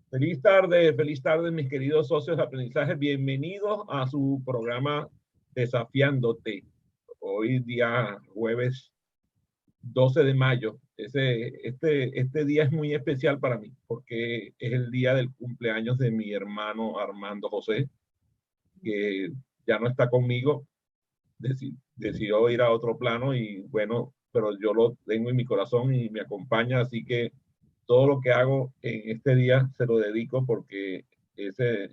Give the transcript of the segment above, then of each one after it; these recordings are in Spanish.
Feliz tarde, mis queridos socios de aprendizaje. Bienvenidos a su programa Desafiándote. Hoy día jueves 12 de mayo. Este día es muy especial para mí porque es el día del cumpleaños de mi hermano Armando José, que ya no está conmigo. Decidió ir a otro plano y bueno, pero yo lo tengo en mi corazón y me acompaña, así que todo lo que hago en este día se lo dedico porque ese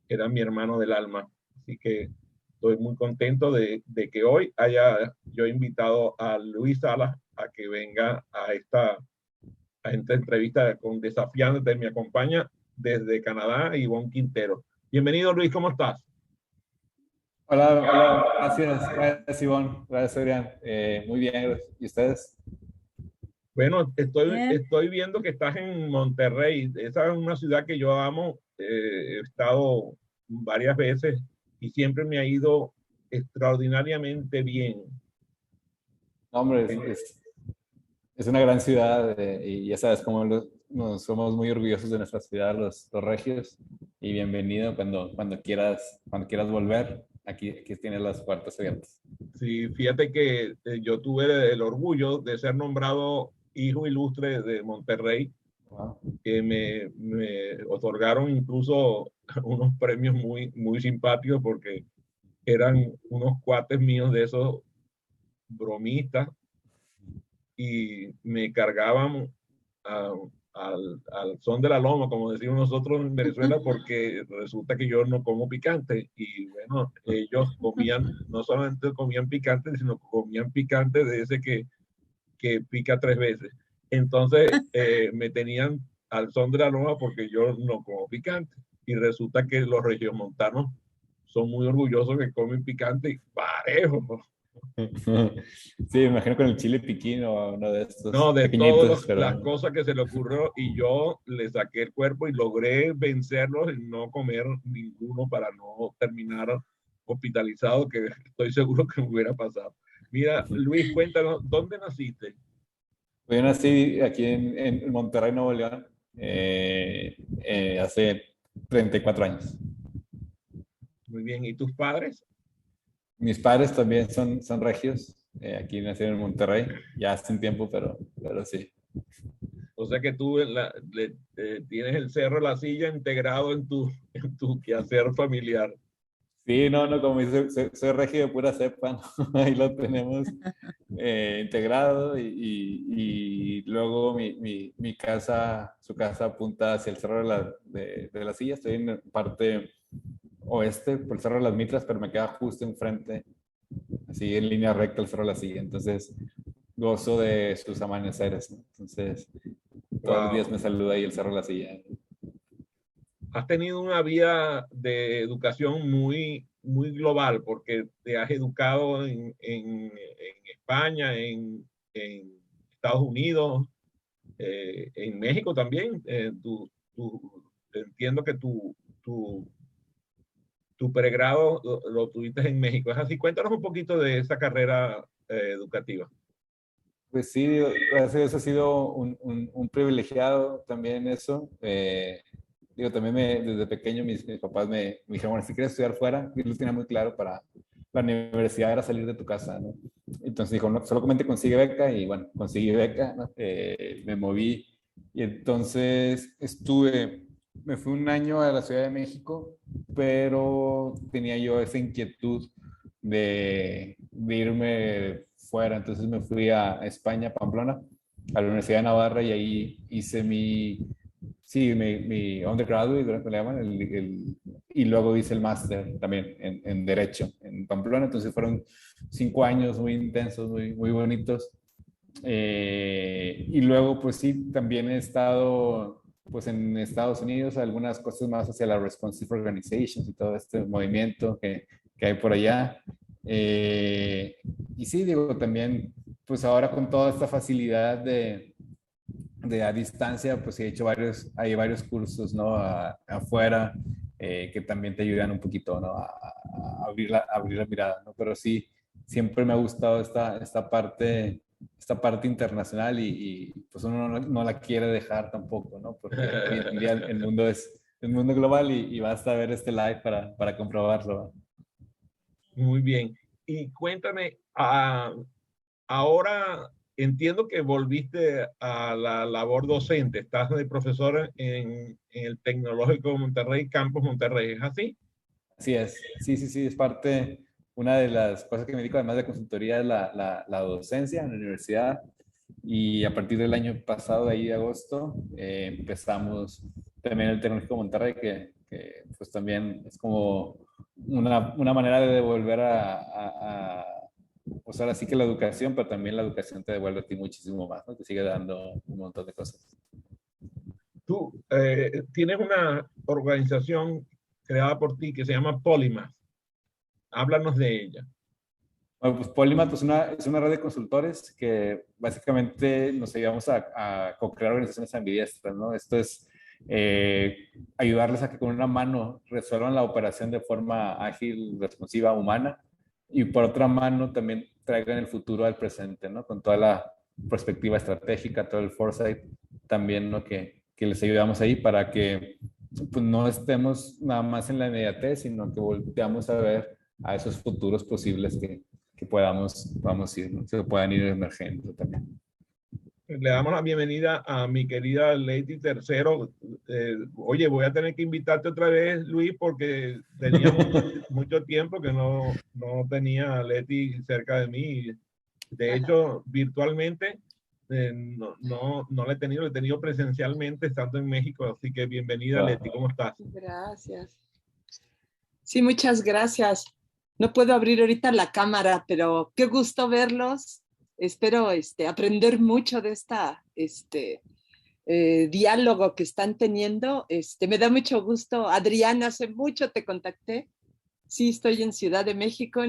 era mi hermano del alma. Así que estoy muy contento de que hoy haya yo invitado a Luis Salas a que venga a esta entrevista con Desafiándote. Me acompaña desde Canadá Ivonne Quintero. Bienvenido, Luis, ¿cómo estás? Hola, hola, gracias Ivonne, gracias Adrián. Muy bien, gracias. ¿Y ustedes? Bueno, Bien. estoy viendo que estás en Monterrey. Esa es una ciudad que yo amo. He estado varias veces y siempre me ha ido extraordinariamente bien. No, hombre, es una gran ciudad y ya sabes cómo nos somos muy orgullosos de nuestra ciudad, los regios. Y bienvenido cuando quieras volver. Aquí tienes las puertas abiertas. Sí, fíjate que yo tuve el orgullo de ser nombrado hijo ilustre de Monterrey, Wow. que me otorgaron incluso unos premios muy simpáticos porque eran unos cuates míos de esos bromistas y me cargaban a- al son de la loma, como decimos nosotros en Venezuela, porque resulta que yo no como picante. Y bueno, ellos comían, no solamente comían picante, sino comían picante de ese que pica tres veces. Entonces me tenían al son de la loma porque yo no como picante. Y resulta que los regiomontanos son muy orgullosos que comen picante y parejo. Sí, me imagino con el chile piquín o uno de estos No, de pequeñitos, todas las pero cosas que se le ocurrió y yo le saqué el cuerpo y logré vencerlos y no comer ninguno para no terminar hospitalizado, que estoy seguro que me hubiera pasado. Mira, Luis, cuéntanos, ¿dónde naciste? yo nací aquí en Monterrey, Nuevo León, hace 34 años. Muy bien, ¿y tus padres? Mis padres también son regios. Aquí nacieron en Monterrey, ya hace un tiempo, pero sí. O sea que tú tienes el Cerro de la Silla integrado en tu quehacer familiar. Sí, no, como dice, soy regio de pura cepa, ¿no? Ahí lo tenemos integrado y luego mi casa, su casa apunta hacia el Cerro de la Silla. Estoy en parte oeste, por el Cerro de las Mitras, pero me queda justo enfrente, así en línea recta el Cerro de la Silla. Entonces, gozo de sus amaneceres, ¿no? Entonces, todos los días Wow. me saluda ahí el Cerro de la Silla. Has tenido una vida de educación muy global porque te has educado en España, en Estados Unidos, en México también. Entiendo que tu, tu pregrado lo tuviste en México. Es así, cuéntanos un poquito de esa carrera educativa. Pues sí, digo, gracias a Dios ha sido un privilegiado también eso. Digo, también desde pequeño mis papás me dijeron, bueno, si quieres estudiar fuera, y lo tenía muy claro para la universidad era salir de tu casa, ¿no? Entonces dijo, no, solamente consigue beca y bueno, conseguí beca, ¿no? Me moví y entonces me fui un año a la Ciudad de México, pero tenía yo esa inquietud de irme fuera. Entonces me fui a España, Pamplona, a la Universidad de Navarra y ahí hice mi undergraduate, le llaman, y luego hice el máster también en Derecho en Pamplona. Entonces fueron 5 años muy intensos, muy bonitos. Y luego, pues sí, también he estado pues en Estados Unidos, algunas cosas más hacia la Responsive Organizations y todo este movimiento que hay por allá. Y sí, digo, también, pues ahora con toda esta facilidad de a distancia, pues he hecho hay varios cursos, ¿no? Afuera, que también te ayudan un poquito, ¿no? A abrir la mirada, ¿no? Pero sí, siempre me ha gustado esta parte esta parte internacional pues uno no la quiere dejar tampoco, ¿no? Porque hoy en día el mundo es el mundo global y basta ver este live para comprobarlo. Muy bien. Y cuéntame, ahora entiendo que volviste a la labor docente, estás de profesora en el Tecnológico de Monterrey, Campus Monterrey, ¿es así? Así es, sí, es parte, una de las cosas que me dedico además de consultoría es la docencia en la universidad y a partir del año pasado, de ahí de agosto, empezamos también el Tecnológico de Monterrey, que pues también es como una manera de devolver pues ahora sí que la educación, pero también la educación te devuelve a ti muchísimo más, ¿no? Te sigue dando un montón de cosas. Tú tienes una organización creada por ti que se llama Polymath. Háblanos de ella. Bueno, pues Polymath es una red de consultores que básicamente nos ayudamos a co-crear organizaciones ambidiestras, ¿no? Esto es ayudarles a que con una mano resuelvan la operación de forma ágil, responsiva, humana, y por otra mano también traigan el futuro al presente, ¿no? Con toda la perspectiva estratégica, todo el foresight también, ¿no? Que les ayudamos ahí para que pues, no estemos nada más en la inmediatez, sino que volteamos a ver a esos futuros posibles que podamos ir, ¿no? Se puedan ir emergiendo también. Le damos la bienvenida a mi querida Lady Tercero. Oye, voy a tener que invitarte otra vez, Luis, porque tenía mucho tiempo que no tenía a Leti cerca de mí. De hecho, virtualmente no la he tenido presencialmente estando en México. Así que bienvenida, Wow. Leti, ¿cómo estás? Gracias. Sí, muchas gracias. No puedo abrir ahorita la cámara, pero qué gusto verlos. Espero aprender mucho de diálogo que están teniendo. Me da mucho gusto. Adriana, hace mucho te contacté. Sí, estoy en Ciudad de México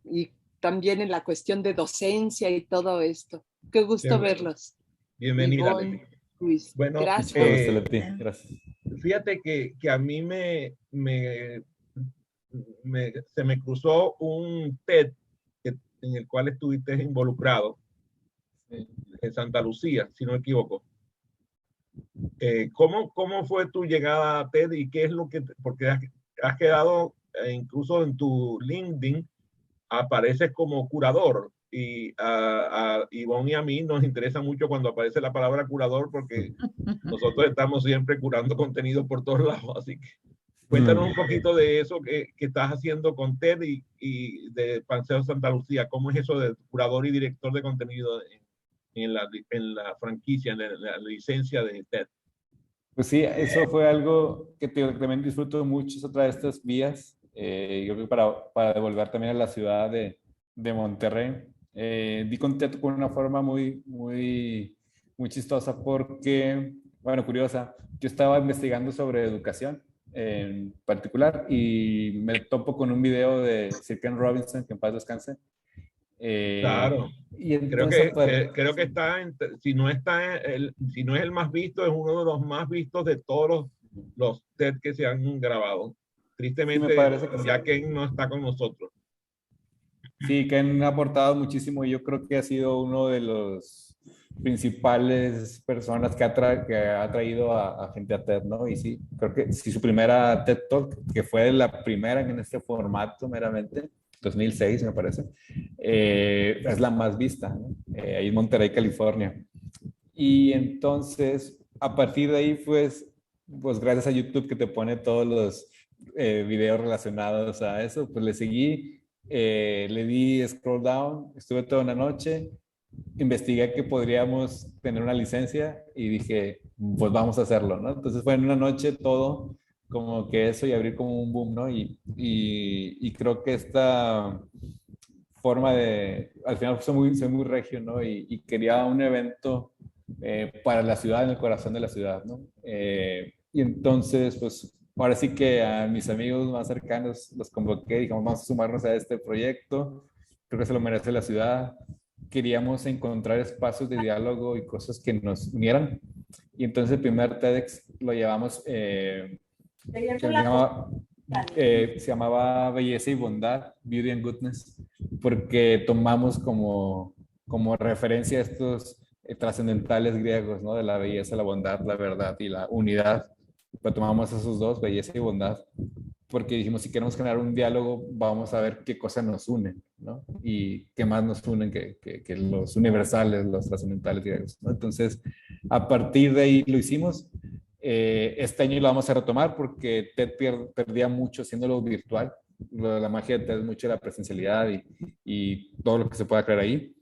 y también en la cuestión de docencia y todo esto. Qué gusto verlos. Bienvenida, Ivonne, Leti. Luis, Bueno, gracias. Gracias. Fíjate que a mí se me cruzó un TED en el cual estuviste involucrado, Sí. en Santa Lucía, si no me equivoco. ¿Cómo fue tu llegada a TED y qué es lo que, porque has quedado, incluso en tu LinkedIn, apareces como curador y a Ivonne y a mí nos interesa mucho cuando aparece la palabra curador porque nosotros estamos siempre curando contenido por todos lados, así que cuéntanos un poquito de eso que estás haciendo con TED y de Paseo Santa Lucía. ¿Cómo es eso de curador y director de contenido en la franquicia, en la licencia de TED? Pues sí, eso fue algo que también disfruto mucho, es otra de estas vías. Yo creo que para devolver también a la ciudad de Monterrey. Di contacto con una forma muy chistosa porque, bueno, curiosa, yo estaba investigando sobre educación en particular y me topo con un video de Sir Ken Robinson, que en paz descanse. Claro. Y entonces, Creo que está, si no si no es el más visto, es uno de los más vistos de todos los TED que se han grabado. sí, me Tristemente, parece que sí. ya Ken no está con nosotros. Sí, Ken ha aportado muchísimo y yo creo que ha sido uno de los principales personas que ha traído a gente a TED, ¿no? Y sí, creo que sí, su primera TED Talk, que fue la primera en este formato meramente, 2006 me parece, es la más vista, ¿no? Ahí en Monterrey, California. Y entonces, a partir de ahí, pues gracias a YouTube que te pone todos los videos relacionados a eso, pues le seguí. Le di scroll down, estuve toda una noche, investigué que podríamos tener una licencia y dije, pues vamos a hacerlo, ¿no? Entonces fue en una noche todo como que eso y abrir como un boom, ¿no? Y creo que esta forma al final soy muy regio, ¿no? Y quería un evento para la ciudad, en el corazón de la ciudad, ¿no? Y entonces, pues ahora sí que a mis amigos más cercanos los convoqué, dijimos, vamos a sumarnos a este proyecto, creo que se lo merece la ciudad. Queríamos encontrar espacios de diálogo y cosas que nos unieran. Y entonces el primer TEDx lo llevamos, se llamaba Belleza y Bondad, Beauty and Goodness, porque tomamos como como referencia a estos trascendentales griegos, ¿no? De la belleza, la bondad, la verdad y la unidad. Pero tomamos esos dos, belleza y bondad, porque dijimos, si queremos generar un diálogo, vamos a ver qué cosas nos unen, ¿no? Y qué más nos unen que los universales, los trascendentales griegos, ¿no? Entonces, a partir de ahí lo hicimos. Este año lo vamos a retomar porque TED perdía mucho haciéndolo virtual. La magia de TED es mucho la presencialidad y todo lo que se pueda crear ahí.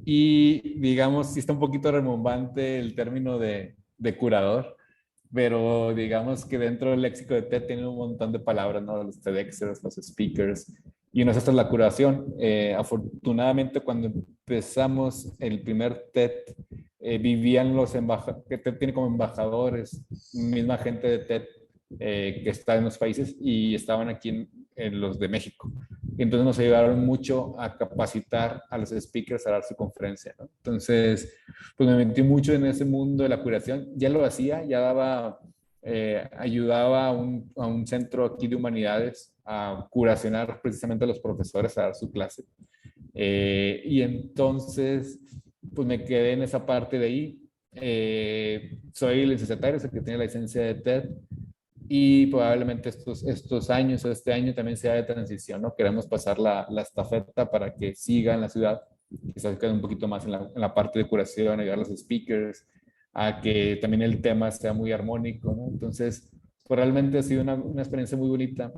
Y digamos, sí está un poquito remombante el término de curador, pero digamos que dentro del léxico de TED tiene un montón de palabras, ¿no? Los TEDxers, los speakers, y una de estas es la curación. Afortunadamente, cuando empezamos el primer TED, vivían los embajadores, que TED tiene como embajadores, misma gente de TED que está en los países y estaban aquí en los de México. Entonces nos ayudaron mucho a capacitar a los speakers a dar su conferencia, ¿no? Entonces, pues me metí mucho en ese mundo de la curación. Ya lo hacía, ya daba, ayudaba a un centro aquí de humanidades a curacionar precisamente a los profesores a dar su clase. Y entonces, pues me quedé en esa parte de ahí. Soy licenciatario, es el que tiene la licencia de TED. Y probablemente estos años, este año también sea de transición, ¿no? Queremos pasar la estafeta para que siga en la ciudad, quizás quede un poquito más en la parte de curación, ayudar a los speakers, a que también el tema sea muy armónico, ¿no? Entonces, pues realmente ha sido una experiencia muy bonita.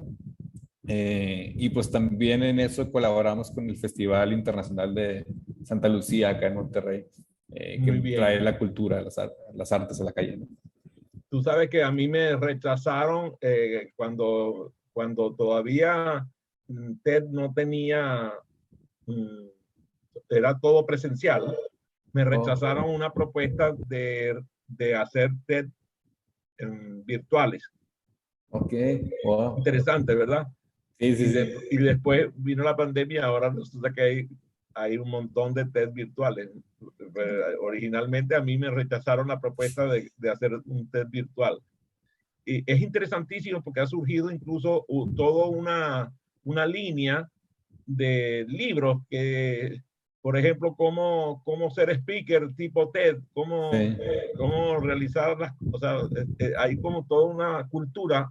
Y pues también en eso colaboramos con el Festival Internacional de Santa Lucía, acá en Monterrey, que Muy bien. trae la cultura, las artes a la calle, ¿no? Tú sabes que a mí me rechazaron cuando todavía TED no tenía, era todo presencial. Me rechazaron una propuesta de hacer TED virtuales. Ok, wow. Interesante, ¿verdad? Sí, sí, sí. Y después vino la pandemia, ahora resulta que hay un montón de TED virtuales. Originalmente a mí me rechazaron la propuesta de hacer un TED virtual. Y es interesantísimo porque ha surgido incluso toda una línea de libros que, por ejemplo, cómo ser speaker tipo TED, cómo realizar las cosas. Hay como toda una cultura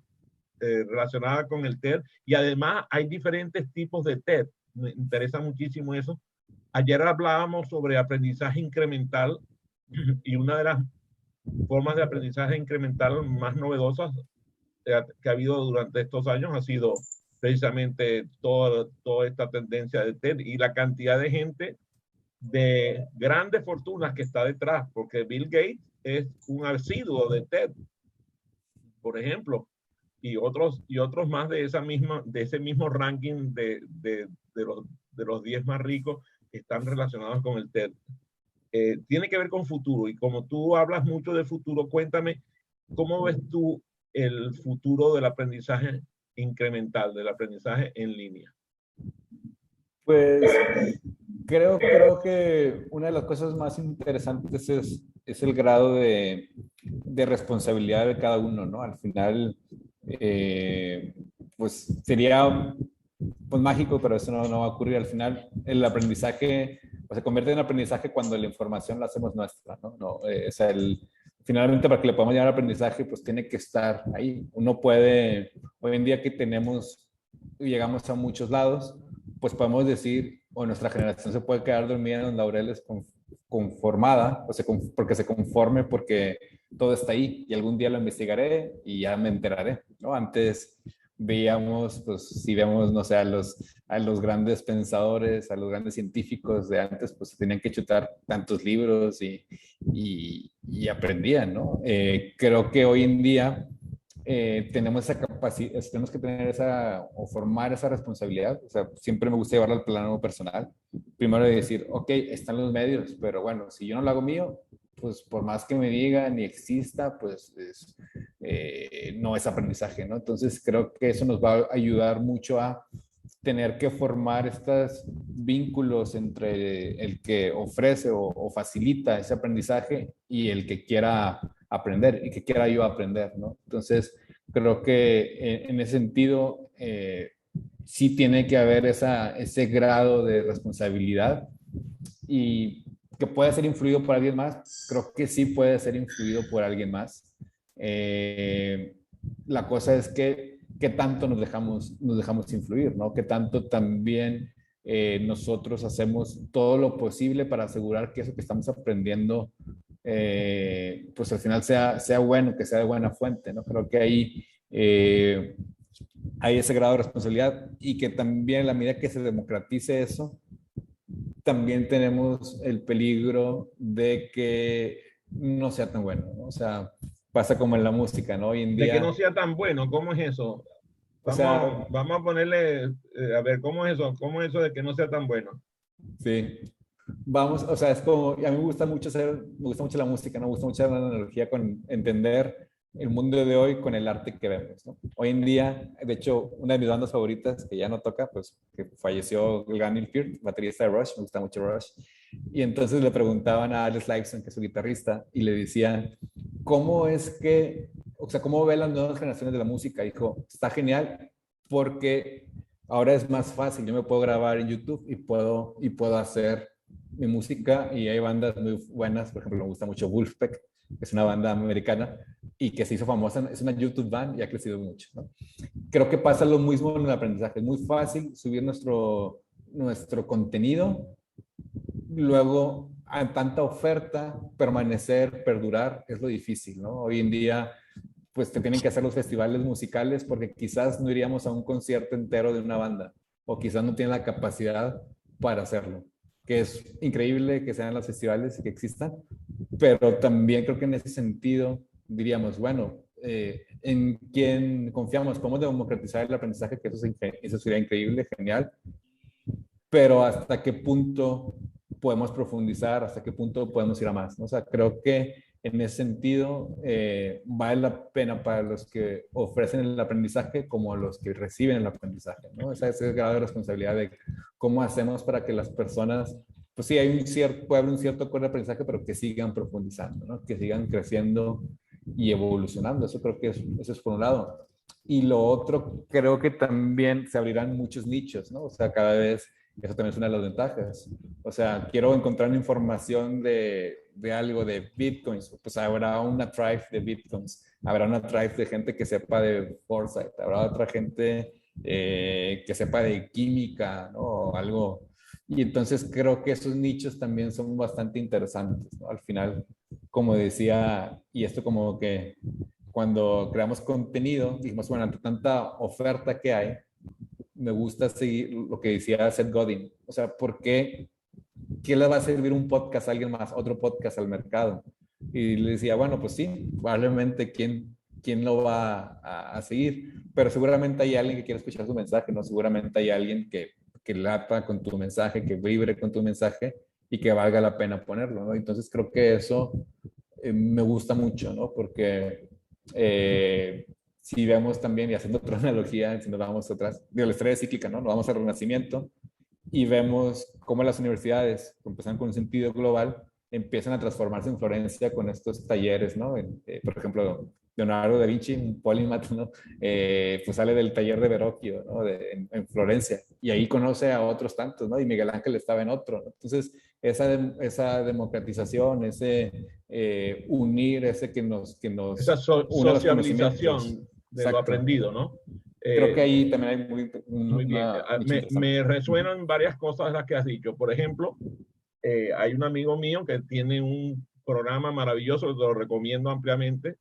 relacionada con el TED y además hay diferentes tipos de TED. Me interesa muchísimo eso. Ayer hablábamos sobre aprendizaje incremental y una de las formas de aprendizaje incremental más novedosas que ha habido durante estos años ha sido precisamente toda esta tendencia de TED y la cantidad de gente de grandes fortunas que está detrás, porque Bill Gates es un asiduo de TED, por ejemplo, y otros más de ese mismo ranking de los 10 más ricos que están relacionados con el TED. Tiene que ver con futuro, y como tú hablas mucho de futuro, cuéntame, ¿cómo ves tú el futuro del aprendizaje incremental, del aprendizaje en línea? Pues creo que una de las cosas más interesantes es el grado de responsabilidad de cada uno, ¿no? Al final, pues sería pues mágico, pero eso no va a ocurrir. Al final, el aprendizaje se convierte en aprendizaje cuando la información la hacemos nuestra, ¿no? O sea, finalmente para que le podamos llamar aprendizaje, pues tiene que estar ahí. Uno puede, hoy en día que llegamos a muchos lados, pues podemos decir, o nuestra generación se puede quedar dormida en los laureles conformada, porque se conforme porque todo está ahí y algún día lo investigaré y ya me enteraré, ¿no? Antes veíamos, pues si vemos, no sé, a los grandes pensadores, a los grandes científicos de antes, pues tenían que chutar tantos libros y aprendían, ¿no? Creo que hoy en día tenemos esa capacidad, tenemos que tener o formar esa responsabilidad. O sea, siempre me gusta llevarlo al plano personal. Primero decir, ok, están los medios, pero bueno, si yo no lo hago mío, pues por más que me digan y exista, pues no es aprendizaje, ¿no? Entonces creo que eso nos va a ayudar mucho a tener que formar estos vínculos entre el que ofrece o facilita ese aprendizaje y el que quiera aprender y que quiera yo aprender, ¿no? Entonces, creo que en ese sentido sí tiene que haber ese grado de responsabilidad y que puede ser influido por alguien más, creo que sí puede ser influido por alguien más. La cosa es que qué tanto nos dejamos influir, ¿no? Qué tanto también nosotros hacemos todo lo posible para asegurar que eso que estamos aprendiendo, pues al final sea bueno, que sea de buena fuente, ¿no? Creo que ahí hay ese grado de responsabilidad y que también a la medida que se democratice eso, también tenemos el peligro de que no sea tan bueno, ¿no? O sea, pasa como en la música, ¿no? Hoy en De que no día, sea tan bueno, ¿cómo es eso? o sea, Vamos a ponerle, a ver, ¿cómo es eso? ¿Cómo es eso de que no sea tan bueno? sí. Vamos, o sea, es como, a mí me gusta mucho me gusta mucho la música, ¿no? Me gusta mucho la analogía con entender el mundo de hoy con el arte que vemos, ¿no? Hoy en día, de hecho, una de mis bandas favoritas que ya no toca, pues que falleció el Neil Peart, baterista de Rush, me gusta mucho Rush, y entonces le preguntaban a Alex Lifeson, que es su guitarrista, y le decían, ¿cómo es que, o sea, cómo ve las nuevas generaciones de la música? Dijo, está genial porque ahora es más fácil, yo me puedo grabar en YouTube y puedo hacer mi música y hay bandas muy buenas, por ejemplo, me gusta mucho Wolfpack, que es una banda americana y que se hizo famosa, es una YouTube band y ha crecido mucho, ¿no? Creo que pasa lo mismo en el aprendizaje, es muy fácil subir nuestro contenido, luego a tanta oferta, permanecer, perdurar, es lo difícil, ¿no? Hoy en día pues te tienen que hacer los festivales musicales porque quizás no iríamos a un concierto entero de una banda o quizás no tienen la capacidad para hacerlo, que es increíble que sean los festivales y que existan, pero también creo que en ese sentido diríamos, bueno, ¿en quién confiamos? ¿Cómo democratizar el aprendizaje? Que eso sería increíble, genial, pero hasta qué punto podemos profundizar, hasta qué punto podemos ir a más, ¿no? O sea, creo que en ese sentido vale la pena para los que ofrecen el aprendizaje como a los que reciben el aprendizaje, ¿no? Ese grado de responsabilidad de cómo hacemos para que las personas, pues sí, puede haber un cierto acuerdo de aprendizaje, pero que sigan profundizando, ¿no? Que sigan creciendo y evolucionando. Eso creo que eso es por un lado. Y lo otro, creo que también se abrirán muchos nichos, ¿no? O sea, cada vez eso también es una de las ventajas. O sea, quiero encontrar una información de algo de bitcoins, pues habrá una tribe de bitcoins, habrá una tribe de gente que sepa de foresight, habrá otra gente que sepa de química, ¿no? O algo. Y entonces creo que esos nichos también son bastante interesantes, ¿no? Al final, como decía, y esto como que cuando creamos contenido, dijimos, bueno, ante tanta oferta que hay, me gusta seguir lo que decía Seth Godin. O sea, ¿por qué? ¿Qué le va a servir un podcast a alguien más, otro podcast al mercado? Y le decía, bueno, pues sí, probablemente quién lo va a seguir, pero seguramente hay alguien que quiere escuchar su mensaje, ¿no? Seguramente hay alguien que lata con tu mensaje, que vibre con tu mensaje y que valga la pena ponerlo, ¿no? Entonces creo que eso me gusta mucho, ¿no? Porque si vemos también, y haciendo otra analogía, si nos vamos atrás, digo, la historia es cíclica, ¿no? Nos vamos al Renacimiento y vemos cómo las universidades, que empiezan con un sentido global, empiezan a transformarse en Florencia con estos talleres, ¿no? Por ejemplo, Leonardo da Vinci, un polímata, ¿no? Pues sale del taller de Verrocchio, ¿no? En Florencia, y ahí conoce a otros tantos, ¿no? Y Miguel Ángel estaba en otro, ¿no? Entonces, esa democratización, ese unir, ese que nos une los conocimientos. Sociabilización de lo Exacto. aprendido, ¿no? Creo que Eh, ahí también hay Muy bien. nicho interesante. Me resuenan varias cosas las que has dicho. Por ejemplo, hay un amigo mío que tiene un programa maravilloso, lo recomiendo ampliamente,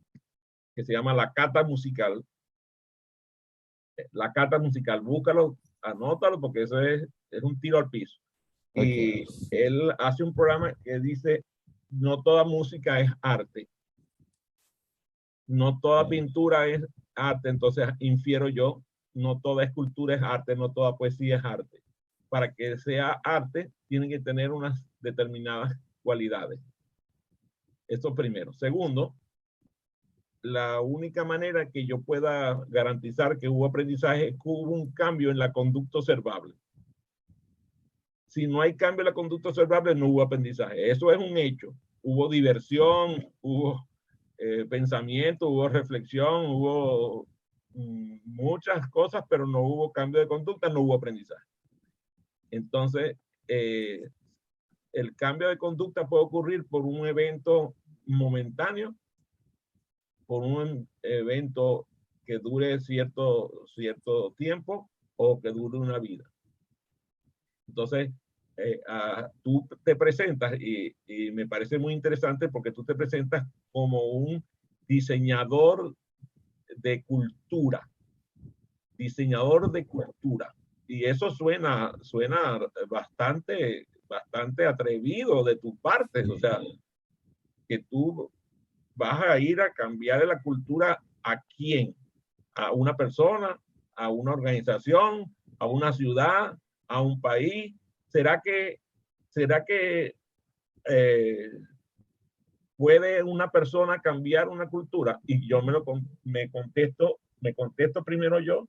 que se llama La Cata Musical. La Cata Musical, búscalo, anótalo, porque eso es un tiro al piso. Ok. Y él hace un programa que dice, no toda música es arte, no toda pintura es arte, entonces infiero yo, no toda escultura es arte, no toda poesía es arte. Para que sea arte, tienen que tener unas determinadas cualidades. Eso primero. Segundo, la única manera que yo pueda garantizar que hubo aprendizaje es que hubo un cambio en la conducta observable. Si no hay cambio en la conducta observable, no hubo aprendizaje. Eso es un hecho. Hubo diversión, hubo pensamiento, hubo reflexión, hubo muchas cosas, pero no hubo cambio de conducta, no hubo aprendizaje. Entonces, el cambio de conducta puede ocurrir por un evento momentáneo, por un evento que dure cierto tiempo o que dure una vida. Entonces, tú te presentas y me parece muy interesante porque tú te presentas como un diseñador de cultura, y eso suena bastante atrevido de tu parte, o sea, que tú vas a ir a cambiar la cultura. ¿A quién? ¿A una persona? ¿A una organización? ¿A una ciudad? ¿A un país? ¿Será que puede una persona cambiar una cultura? Y yo me contesto primero yo,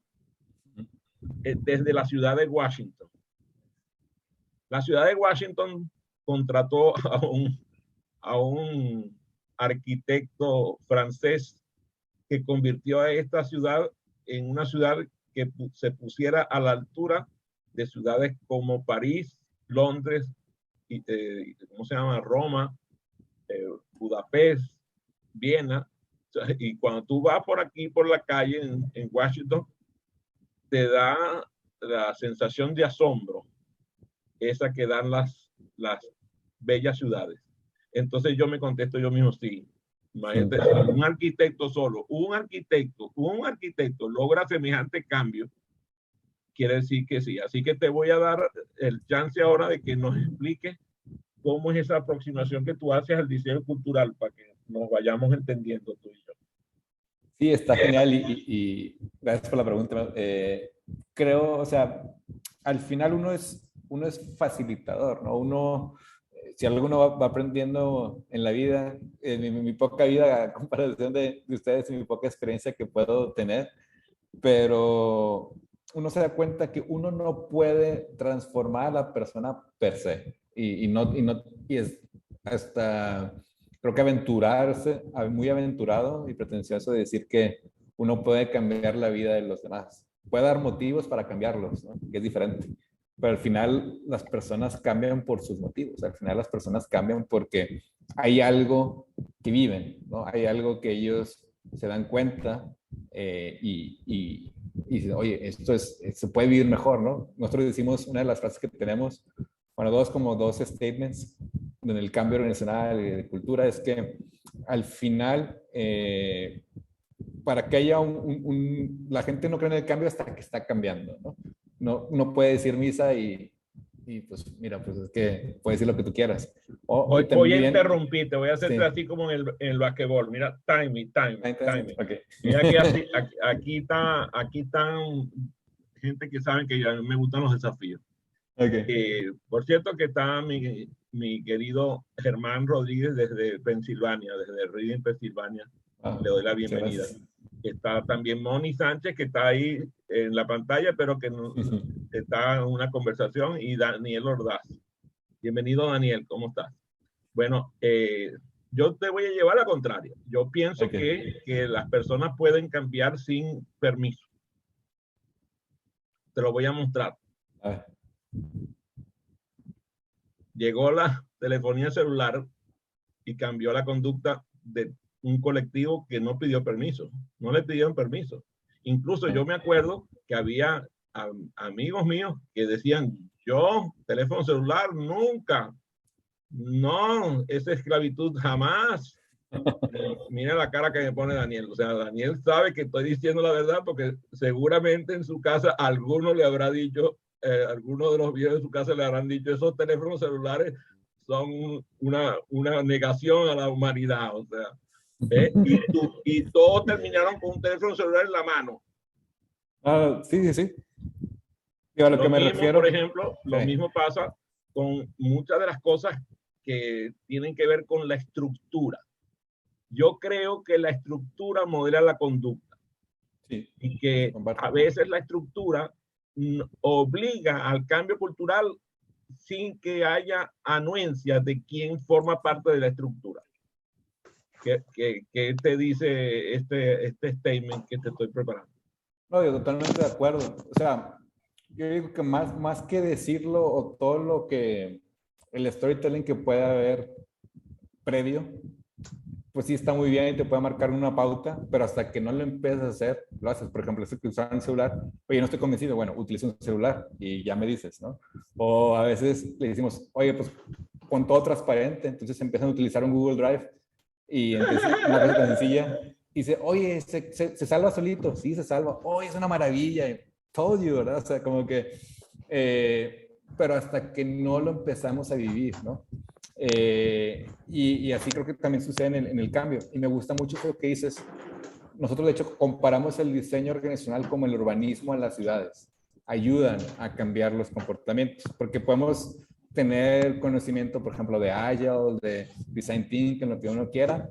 desde la ciudad de Washington. La ciudad de Washington contrató a un arquitecto francés que convirtió a esta ciudad en una ciudad que se pusiera a la altura de ciudades como París, Londres, ¿cómo se llama? Roma, Budapest, Viena. Y cuando tú vas por aquí, por la calle en Washington, te da la sensación de asombro, esa que dan las bellas ciudades. Entonces yo me contesto yo mismo, sí. Imagínate, un arquitecto solo, un arquitecto logra semejante cambio, quiere decir que sí. Así que te voy a dar el chance ahora de que nos expliques cómo es esa aproximación que tú haces al diseño cultural para que nos vayamos entendiendo tú y yo. Sí, está genial y gracias por la pregunta. Creo, o sea, al final uno es facilitador, ¿no? Uno, si alguno va aprendiendo en la vida, en mi poca vida, a comparación de ustedes y mi poca experiencia que puedo tener, pero uno se da cuenta que uno no puede transformar a la persona per se y es hasta creo que muy aventurado y pretencioso de decir que uno puede cambiar la vida de los demás. Puede dar motivos para cambiarlos, ¿no? Que es diferente. Pero al final las personas cambian por sus motivos. Al final las personas cambian porque hay algo que viven, ¿no? Hay algo que ellos se dan cuenta y dicen, oye, se puede vivir mejor, ¿no? Nosotros decimos, una de las frases que tenemos, bueno, dos statements en el cambio organizacional y de cultura, es que al final, para que haya la gente no cree en el cambio hasta que está cambiando, ¿no? No puede decir misa y pues mira, pues es que puedes decir lo que tú quieras. Voy a interrumpirte, voy a hacerte así como en el basquetbol. Mira, timing. Okay. Mira que aquí están gente que saben que a mí me gustan los desafíos. Okay. Por cierto que está mi querido Germán Rodríguez desde Pensilvania, desde Reading, Pensilvania. Le doy la bienvenida. Está también Moni Sánchez, que está ahí en la pantalla, pero que está en una conversación, y Daniel Ordaz. Bienvenido, Daniel, ¿cómo estás? Bueno, yo te voy a llevar a la contraria. Yo pienso que las personas pueden cambiar sin permiso. Te lo voy a mostrar. A ver. Llegó la telefonía celular y cambió la conducta de un colectivo que no pidió permiso. No le pidieron permiso. Incluso yo me acuerdo que había amigos míos que decían, yo, teléfono celular, nunca. No, esa esclavitud jamás. Mira la cara que me pone Daniel. O sea, Daniel sabe que estoy diciendo la verdad porque seguramente en su casa alguno le habrá dicho, alguno de los viejos de su casa le habrán dicho, esos teléfonos celulares son una negación a la humanidad. O sea, y todos terminaron con un teléfono celular en la mano. Sí. Y a lo que me refiero, por ejemplo, lo mismo pasa con muchas de las cosas que tienen que ver con la estructura. Yo creo que la estructura modela la conducta. Sí, y que a veces la estructura obliga al cambio cultural sin que haya anuencia de quién forma parte de la estructura. ¿Qué te dice este statement que te estoy preparando? No, yo totalmente de acuerdo. O sea, yo digo que más que decirlo o todo lo que el storytelling que puede haber previo, pues sí está muy bien y te puede marcar una pauta, pero hasta que no lo empiezas a hacer, lo haces. Por ejemplo, ese que usaban el celular, oye, no estoy convencido, bueno, utiliza un celular y ya me dices, ¿no? O a veces le decimos, oye, pues pon todo transparente, entonces empiezan a utilizar un Google Drive y empieza una cosa tan sencilla, y dice, oye, se salva solito, sí, se salva, oye, es una maravilla, told you, ¿verdad? O sea, como que, pero hasta que no lo empezamos a vivir, ¿no? Y así creo que también sucede en el cambio. Y me gusta mucho lo que dices. Nosotros, de hecho, comparamos el diseño organizacional como el urbanismo en las ciudades. Ayudan a cambiar los comportamientos, porque podemos tener conocimiento, por ejemplo, de Agile, de Design Thinking, lo que uno quiera,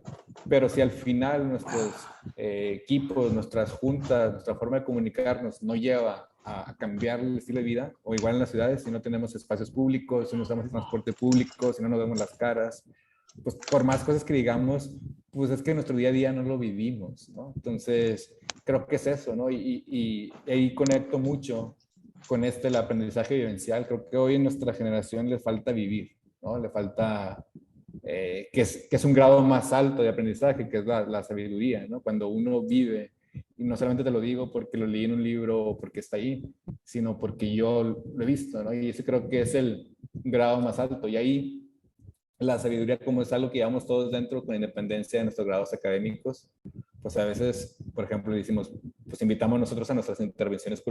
pero si al final nuestros equipos, nuestras juntas, nuestra forma de comunicarnos no lleva a cambiar el estilo de vida, o igual en las ciudades, si no tenemos espacios públicos, si no usamos el transporte público, si no nos vemos las caras, pues por más cosas que digamos, pues es que nuestro día a día no lo vivimos, ¿no? Entonces, creo que es eso, ¿no? Y ahí conecto mucho con el aprendizaje vivencial. Creo que hoy en nuestra generación le falta vivir, ¿no? Le falta, que es un grado más alto de aprendizaje, que es la sabiduría, ¿no? Cuando uno vive, y no solamente te lo digo porque lo leí en un libro o porque está ahí, sino porque yo lo he visto, ¿no? Y ese creo que es el grado más alto. Y ahí la sabiduría, como es algo que llevamos todos dentro con independencia de nuestros grados académicos, pues a veces, por ejemplo, decimos, pues invitamos nosotros a nuestras intervenciones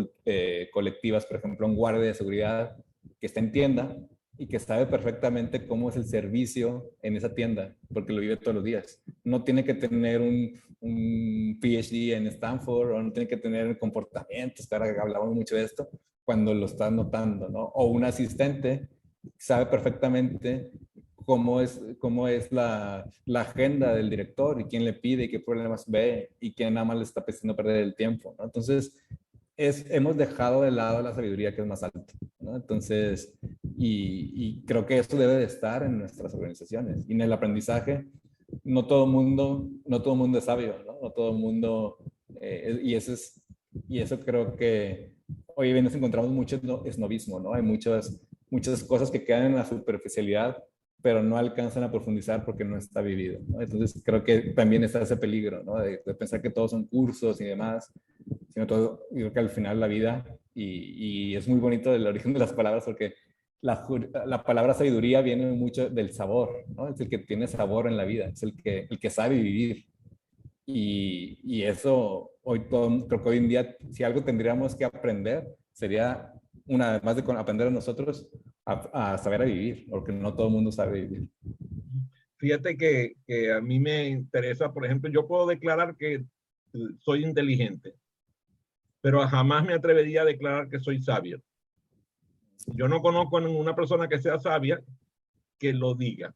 colectivas, por ejemplo, un guardia de seguridad que está en tienda y que sabe perfectamente cómo es el servicio en esa tienda, porque lo vive todos los días. No tiene que tener un PhD en Stanford, o no tiene que tener comportamientos, que ahora hablamos mucho de esto, cuando lo estás notando, ¿no? O un asistente sabe perfectamente cómo es la agenda del director y quién le pide y qué problemas ve y quién nada más le está pensando perder el tiempo, ¿no? Entonces, hemos dejado de lado la sabiduría que es más alta, ¿no? Entonces, y creo que eso debe de estar en nuestras organizaciones. Y en el aprendizaje, no todo mundo es sabio, ¿no? No todo el mundo, y eso creo que hoy bien nos encontramos mucho esnovismo, ¿no? Hay muchas cosas que quedan en la superficialidad, pero no alcanzan a profundizar porque no está vivido, ¿no? Entonces creo que también está ese peligro, ¿no? De pensar que todos son cursos y demás, sino todo, yo creo que al final la vida, y es muy bonito el origen de las palabras porque la palabra sabiduría viene mucho del sabor, ¿no? Es el que tiene sabor en la vida, es el que sabe vivir. Y eso, creo que hoy en día, si algo tendríamos que aprender, sería, además de aprender a nosotros, a saber a vivir, porque no todo el mundo sabe vivir. Fíjate que a mí me interesa, por ejemplo, yo puedo declarar que soy inteligente, pero jamás me atrevería a declarar que soy sabio. Yo no conozco a ninguna persona que sea sabia que lo diga,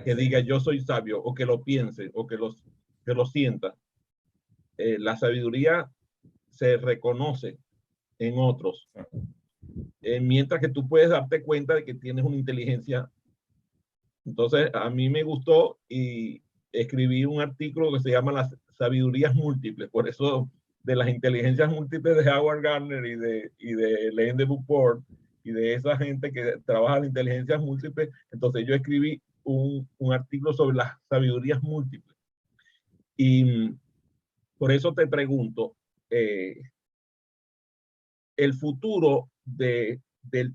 que diga yo soy sabio, o que lo piense, o que lo sienta. La sabiduría se reconoce en otros, mientras que tú puedes darte cuenta de que tienes una inteligencia. Entonces, a mí me gustó y escribí un artículo que se llama Las sabidurías múltiples. Por eso, de las inteligencias múltiples de Howard Gardner y de Elaine de Beauport y de esa gente que trabaja en inteligencias múltiples, entonces yo escribí un artículo sobre las sabidurías múltiples. Y por eso te pregunto, el futuro del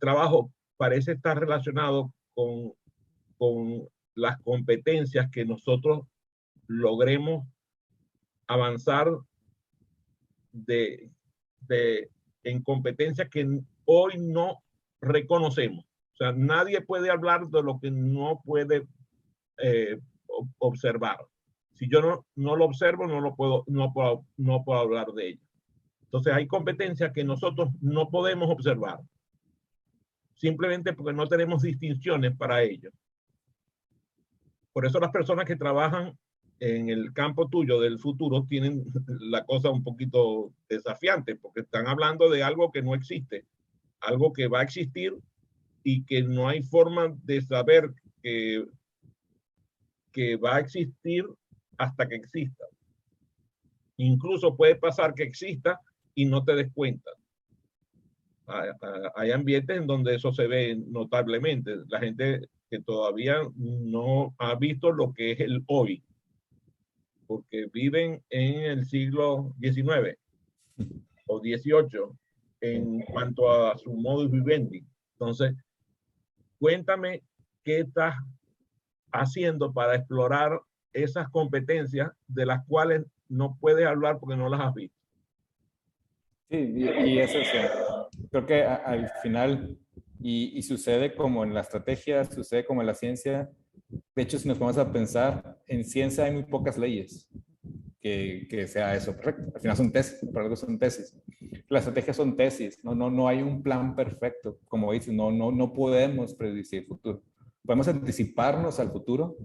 trabajo parece estar relacionado con las competencias que nosotros logremos avanzar de, en competencias que hoy no reconocemos. O sea, nadie puede hablar de lo que no puede observar. Si yo no lo observo, no puedo hablar de ello. Entonces hay competencias que nosotros no podemos observar, simplemente porque no tenemos distinciones para ello. Por eso las personas que trabajan en el campo tuyo del futuro tienen la cosa un poquito desafiante, porque están hablando de algo que no existe, algo que va a existir y que no hay forma de saber que va a existir hasta que exista. Incluso puede pasar que exista y no te des cuenta. Hay ambientes en donde eso se ve notablemente. La gente que todavía no ha visto lo que es el hoy, porque viven en el siglo XIX o XVIII en cuanto a su modus vivendi. Entonces, cuéntame qué estás haciendo para explorar esas competencias de las cuales no puedes hablar porque no las has visto. Sí, y eso es, creo que al final, y sucede como en la estrategia, sucede como en la ciencia. De hecho, si nos vamos a pensar, en ciencia hay muy pocas leyes que sea eso, perfecto. Al final son tesis, por algo son tesis. Las estrategias son tesis, no hay un plan perfecto. Como dices, no podemos predecir el futuro. Podemos anticiparnos al futuro,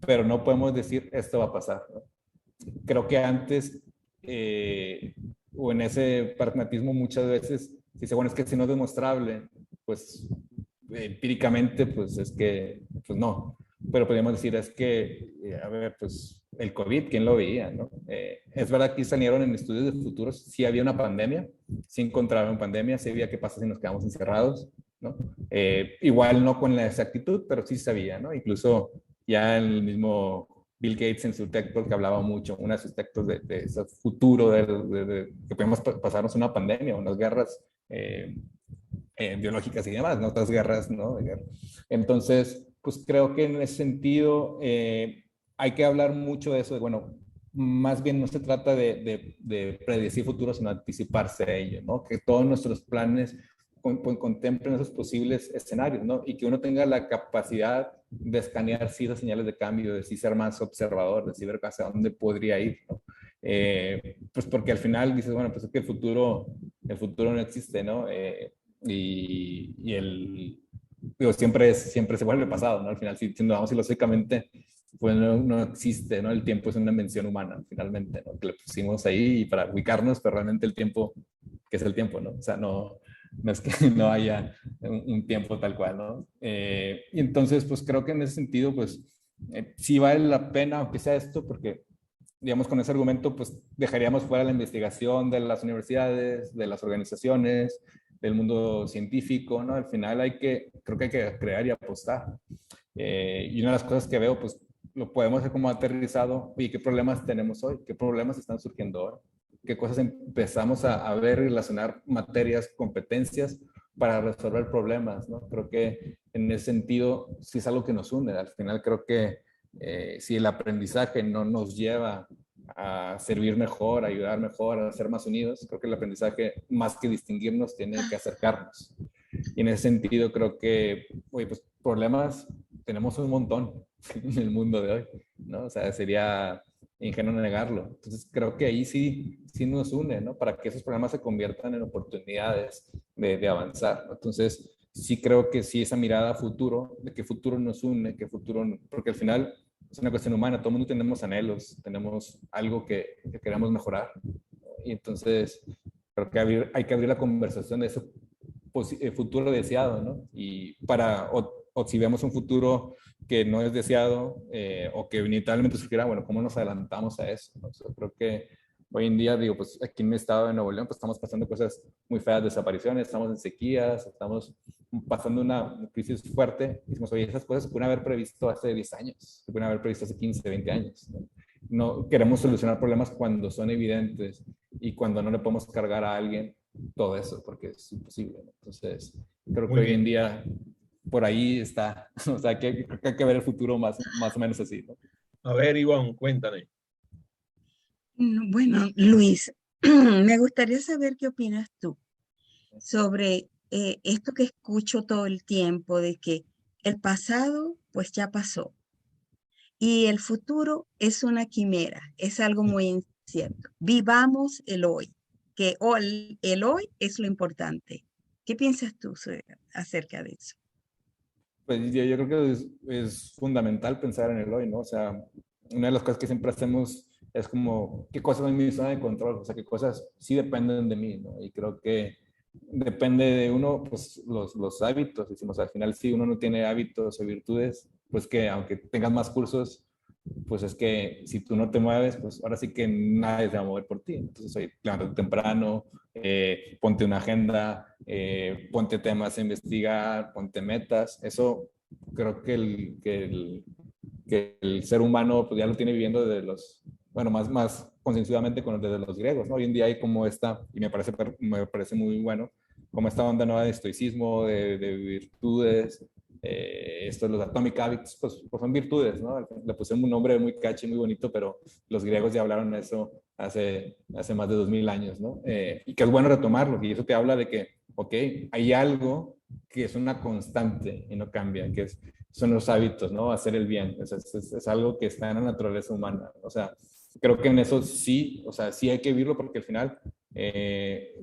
pero no podemos decir esto va a pasar, ¿no? Creo que antes, o en ese pragmatismo muchas veces, se dice, bueno, es que si no es demostrable, pues empíricamente, pues es que, pues no. Pero podríamos decir, es que, a ver, pues el COVID, ¿quién lo veía, no? Es verdad que salieron en estudios de futuros, sí había una pandemia, sí encontraron pandemia, sí había qué pasa si nos quedamos encerrados, ¿no? Igual no con la exactitud, pero sí sabía, ¿no? Incluso ya el mismo Bill Gates en su TED Talk hablaba mucho, uno de sus TED Talks de ese futuro de que podemos pasarnos una pandemia, unas guerras biológicas y demás, ¿no? Otras guerras, ¿no? Entonces, pues creo que en ese sentido hay que hablar mucho de eso, de, bueno, más bien no se trata de predecir futuro, sino anticiparse a ello, ¿no? Que todos nuestros planes contemplen esos posibles escenarios, ¿no? Y que uno tenga la capacidad de escanear sí esas señales de cambio, de sí ser más observador, de sí ver hacia dónde podría ir, ¿no? Pues porque al final dices, bueno, pues es que el futuro no existe, ¿no? Y el, digo, siempre se vuelve pasado, ¿no? Al final, si nos vamos filosóficamente, pues no existe, ¿no? El tiempo es una invención humana, finalmente, ¿no? Que le pusimos ahí para ubicarnos, pero realmente el tiempo, ¿qué es el tiempo, no? O sea, no es que no haya un tiempo tal cual, ¿no? Y entonces, pues creo que en ese sentido, pues sí vale la pena, aunque sea esto, porque, digamos, con ese argumento, pues dejaríamos fuera la investigación de las universidades, de las organizaciones, del mundo científico, ¿no? Al final creo que hay que crear y apostar. Y una de las cosas que veo, pues lo podemos hacer como aterrizado, y qué problemas tenemos hoy, qué problemas están surgiendo ahora, qué cosas empezamos a ver, relacionar materias, competencias para resolver problemas, ¿no? Creo que en ese sentido sí es algo que nos une. Al final creo que si el aprendizaje no nos lleva a servir mejor, a ayudar mejor, a ser más unidos, creo que el aprendizaje, más que distinguirnos, tiene que acercarnos. Y en ese sentido creo que, oye, pues problemas tenemos un montón en el mundo de hoy, ¿no? O sea, sería ingenuo negarlo. Entonces creo que ahí sí nos une, ¿no? Para que esos problemas se conviertan en oportunidades de avanzar, ¿no? Entonces sí creo que sí esa mirada a futuro, de qué futuro nos une, qué futuro, porque al final es una cuestión humana, todo el mundo tenemos anhelos, tenemos algo que queremos mejorar, ¿no? Y entonces creo que hay que abrir la conversación de ese futuro deseado, ¿no? Y o si vemos un futuro que no es deseado o que inevitablemente surgirá, bueno, ¿cómo nos adelantamos a eso, ¿no? O sea, creo que hoy en día, digo, pues aquí en mi estado de Nuevo León, pues estamos pasando cosas muy feas, desapariciones, estamos en sequías, estamos pasando una crisis fuerte. Y decimos, oye, esas cosas se pueden haber previsto hace 10 años, se pueden haber previsto hace 15, 20 años, ¿no? No queremos solucionar problemas cuando son evidentes y cuando no le podemos cargar a alguien todo eso, porque es imposible, ¿no? Entonces, creo que hoy en día por ahí está, o sea, que hay que ver el futuro más o menos así, ¿no? A ver, Ivonne, cuéntame. Bueno, Luis, me gustaría saber qué opinas tú sobre esto que escucho todo el tiempo, de que el pasado pues ya pasó y el futuro es una quimera, es algo muy incierto. Vivamos el hoy, que el hoy es lo importante. ¿Qué piensas tú acerca de eso? Pues yo creo que es fundamental pensar en el hoy, ¿no? O sea, una de las cosas que siempre hacemos es como, ¿qué cosas en mi zona de control? O sea, ¿qué cosas sí dependen de mí, ¿no? Y creo que depende de uno, pues los hábitos. Decimos, al final, si uno no tiene hábitos o virtudes, pues que aunque tengas más cursos, pues es que si tú no te mueves, pues ahora sí que nadie se va a mover por ti. Entonces, oye, levántate temprano, ponte una agenda, ponte temas a investigar, ponte metas. Eso creo que el ser humano pues ya lo tiene viviendo desde los, bueno, más concienzudamente desde los griegos, ¿no? Hoy en día hay como esta, y me parece muy bueno, como esta onda nueva de estoicismo, de virtudes, esto, los atomic habits, pues son virtudes, ¿no? Le pusieron un nombre muy catchy, muy bonito, pero los griegos ya hablaron de eso hace más de 2000 años, ¿no? Y que es bueno retomarlo, y eso te habla de que, ok, hay algo que es una constante y no cambia, que son los hábitos, ¿no? Hacer el bien, es algo que está en la naturaleza humana, o sea, creo que en eso sí, o sea, sí hay que vivirlo porque al final,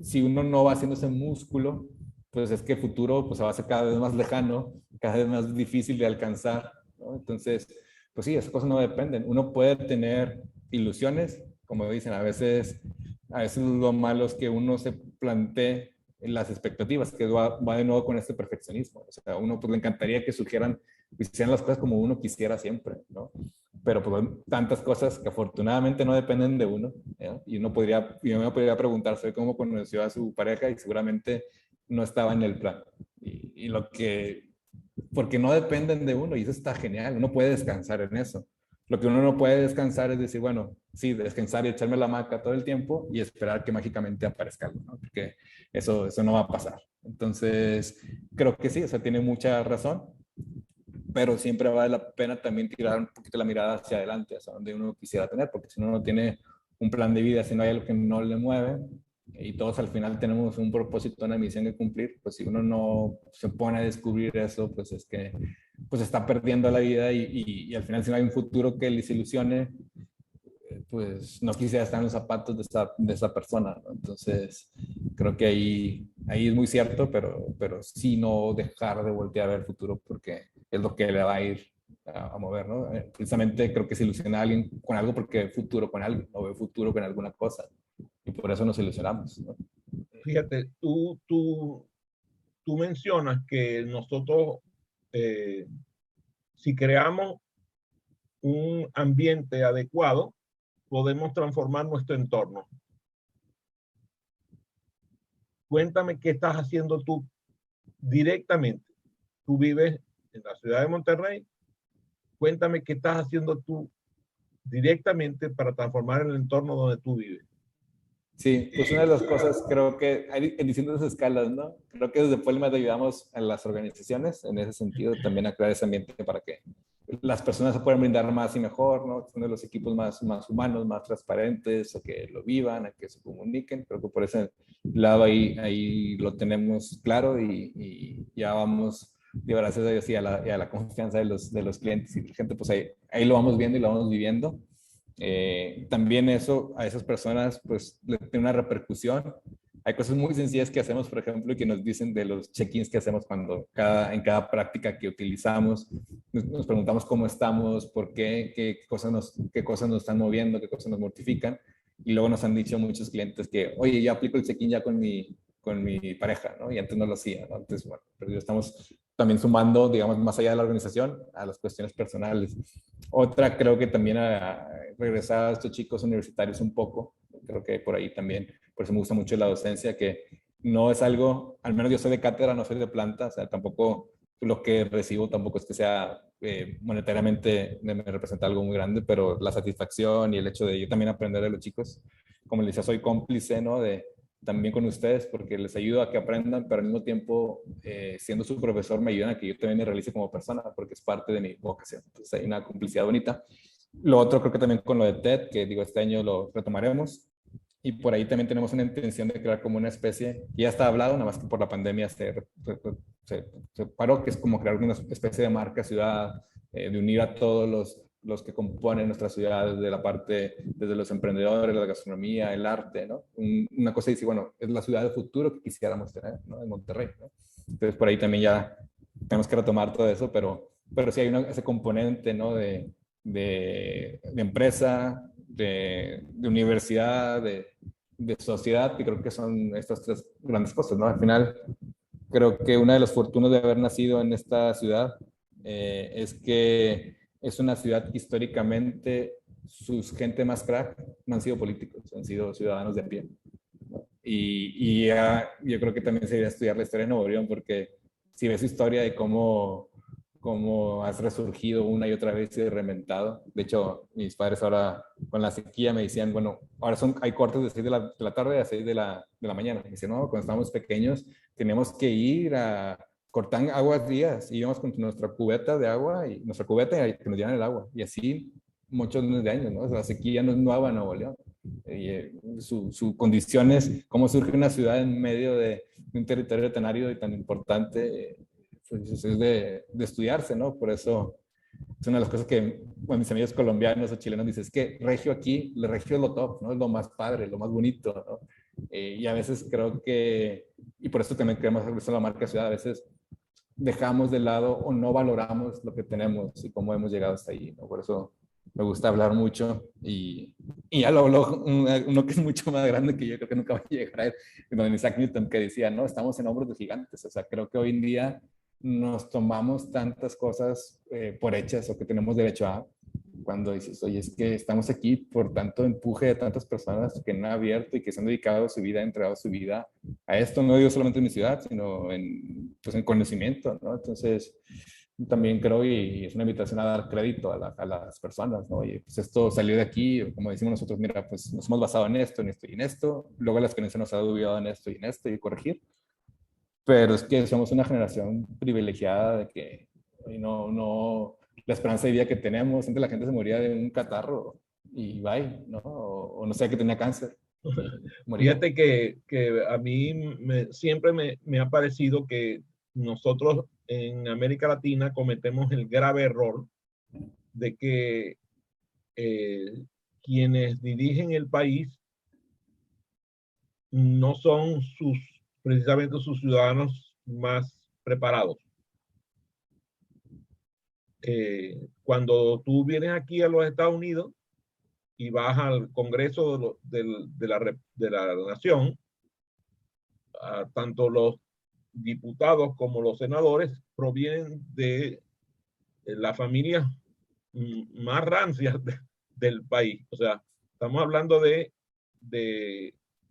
si uno no va haciendo ese músculo, pues es que el futuro pues, se va a hacer cada vez más lejano, cada vez más difícil de alcanzar, ¿no? Entonces, pues sí, esas cosas no dependen. Uno puede tener ilusiones, como dicen, a veces lo malo es que uno se plantee las expectativas, que va de nuevo con este perfeccionismo. O sea, a uno pues le encantaría que surgieran, hicieran las cosas como uno quisiera siempre, ¿no? Pero pues hay tantas cosas que afortunadamente no dependen de uno, ¿no? Y yo me podría preguntar, ¿soy cómo conoció a su pareja? Y seguramente no estaba en el plan. Porque no dependen de uno y eso está genial, uno puede descansar en eso. Lo que uno no puede descansar es decir, bueno, sí, descansar y echarme la hamaca todo el tiempo y esperar que mágicamente aparezca algo, ¿no? Porque eso no va a pasar. Entonces, creo que sí, o sea, tiene mucha razón, pero siempre vale la pena también tirar un poquito la mirada hacia adelante, hacia donde uno quisiera tener, porque si uno no tiene un plan de vida, si no hay algo que no le mueve, y todos al final tenemos un propósito, una misión que cumplir, pues si uno no se pone a descubrir eso, pues es que pues está perdiendo la vida y al final si no hay un futuro que les ilusione, pues no quisiera estar en los zapatos de esa persona, ¿no? Entonces, creo que ahí es muy cierto, pero sí no dejar de voltear a ver el futuro porque es lo que le va a ir a mover, ¿no? Precisamente creo que se ilusiona a alguien con algo porque ve futuro con algo, o ve futuro con alguna cosa. Y por eso nos ilusionamos, ¿no? Fíjate, tú mencionas que nosotros, si creamos un ambiente adecuado, podemos transformar nuestro entorno. Cuéntame qué estás haciendo tú directamente. Tú vives en la ciudad de Monterrey. Cuéntame qué estás haciendo tú directamente para transformar el entorno donde tú vives. Sí, pues una de las cosas creo que hay en distintas escalas, ¿no? Creo que desde Puelma ayudamos a las organizaciones en ese sentido también a crear ese ambiente para que las personas se puedan brindar más y mejor, ¿no? Tener los equipos más humanos, más transparentes, a que lo vivan, a que se comuniquen. Creo que por ese lado ahí lo tenemos claro y ya vamos, gracias a Dios y a la confianza de los clientes y la gente, pues ahí lo vamos viendo y lo vamos viviendo. También eso a esas personas pues le tiene una repercusión. Hay cosas muy sencillas que hacemos, por ejemplo, y que nos dicen de los check-ins que hacemos en cada práctica que utilizamos. Nos preguntamos cómo estamos, por qué, qué cosas nos están moviendo, qué cosas nos mortifican. Y luego nos han dicho muchos clientes que, oye, yo aplico el check-in ya con mi pareja, ¿no? Y antes no lo hacía, ¿no? Entonces, bueno, pero ya estamos también sumando, digamos, más allá de la organización, a las cuestiones personales. Otra, creo que también a regresar a estos chicos universitarios un poco, creo que por ahí también, por eso me gusta mucho la docencia, que no es algo, al menos yo soy de cátedra, no soy de planta, o sea, tampoco lo que recibo tampoco es que sea monetariamente me representa algo muy grande, pero la satisfacción y el hecho de yo también aprender de los chicos, como les decía, soy cómplice, ¿no? También con ustedes porque les ayudo a que aprendan, pero al mismo tiempo, siendo su profesor, me ayudan a que yo también me realice como persona porque es parte de mi vocación. Entonces hay una complicidad bonita. Lo otro creo que también con lo de TED, que digo, este año lo retomaremos. Y por ahí también tenemos una intención de crear como una especie, ya está hablado, nada más que por la pandemia se paró, que es como crear una especie de marca ciudad, de unir a todos los que componen nuestra ciudad, desde la parte, desde los emprendedores, la gastronomía, el arte, ¿no? Una cosa dice, bueno, es la ciudad del futuro que quisiéramos tener, ¿no? En Monterrey, ¿no? Entonces por ahí también ya tenemos que retomar todo eso, pero sí hay ese componente, ¿no? De empresa, de universidad, de sociedad, que creo que son estas tres grandes cosas, ¿no? Al final, creo que una de las fortunas de haber nacido en esta ciudad es que es una ciudad que históricamente sus gente más crack no han sido políticos, han sido ciudadanos de a pie. Yo creo que también se debería estudiar la historia de Nuevo León, porque si ves su historia de cómo has resurgido una y otra vez y reventado. De hecho, mis padres ahora con la sequía me decían, bueno, ahora hay cortes de 6 de la tarde a 6 de la mañana. Me decían, no, cuando estábamos pequeños teníamos que ir a cortar aguas días, íbamos con nuestra cubeta de agua y nuestra cubeta y que nos dieran el agua. Y así muchos de años, ¿no? O sea, la sequía no es nueva en Nuevo León. Su condiciones, cómo surge una ciudad en medio de un territorio tan árido y tan importante, pues es de estudiarse, ¿no? Por eso es una de las cosas que bueno, mis amigos colombianos o chilenos dicen, es que regio aquí, el regio es lo top, ¿no? Es lo más padre, lo más bonito, ¿no? Y a veces creo que, y por eso también queremos regresar a la marca ciudad, a veces dejamos de lado o no valoramos lo que tenemos y cómo hemos llegado hasta ahí, ¿no? Por eso me gusta hablar mucho y ya lo habló uno que es mucho más grande que yo, creo que nunca va a llegar a él, don Isaac Newton, que decía, no, estamos en hombros de gigantes. O sea, creo que hoy en día nos tomamos tantas cosas por hechas o que tenemos derecho a, cuando dices, oye, es que estamos aquí por tanto empuje de tantas personas que no han abierto y que se han dedicado su vida, han entregado su vida a esto, no digo solamente en mi ciudad, sino pues en conocimiento, ¿no? Entonces, también creo, y es una invitación a dar crédito a las personas, ¿no? Oye, pues esto salió de aquí, como decimos nosotros, mira, pues nos hemos basado en esto, en esto y en esto, luego la experiencia nos ha ayudado en esto y en esto y corregir, pero es que somos una generación privilegiada de que no, la esperanza de vida que tenemos, antes la gente se moría de un catarro y bye, ¿no? O no sé, que tenía cáncer. Fíjate que a mí siempre me ha parecido que nosotros en América Latina cometemos el grave error de que quienes dirigen el país no son precisamente sus ciudadanos más preparados. Cuando tú vienes aquí a los Estados Unidos y vas al Congreso de la Nación, tanto los diputados como los senadores provienen de las familias más rancias del país. O sea, estamos hablando de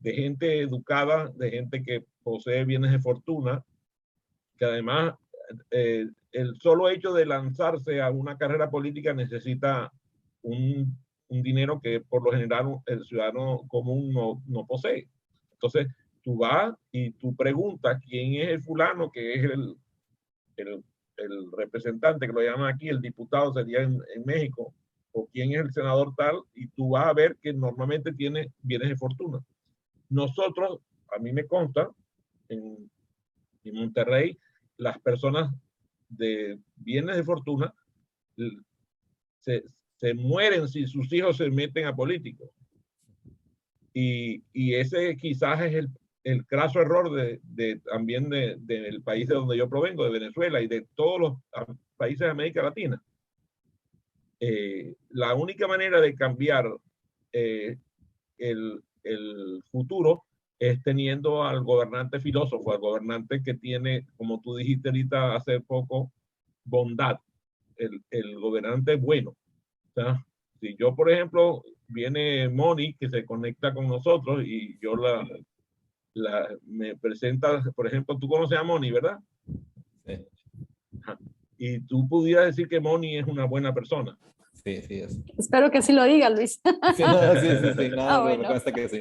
gente educada, de gente que posee bienes de fortuna, que además el solo hecho de lanzarse a una carrera política necesita un dinero que por lo general el ciudadano común no posee. Entonces, tú vas y tú preguntas quién es el fulano, que es el representante, que lo llaman aquí, el diputado sería en México, o quién es el senador tal, y tú vas a ver que normalmente tiene bienes de fortuna. Nosotros, a mí me consta, en Monterrey, las personas de bienes de fortuna se mueren si sus hijos se meten a políticos. Y ese quizás es el craso error también del país de donde yo provengo, de Venezuela y de todos los países de América Latina. La única manera de cambiar el futuro es teniendo al gobernante filósofo, al gobernante que tiene, como tú dijiste ahorita hace poco, bondad, el gobernante bueno. O sea, si yo, por ejemplo, viene Moni que se conecta con nosotros y yo me presenta, por ejemplo, tú conoces a Moni, ¿verdad? Sí. Y tú pudieras decir que Moni es una buena persona. Sí, sí es. Espero que sí lo diga, Luis. Sí, no, sí. No, bueno. me consta que sí.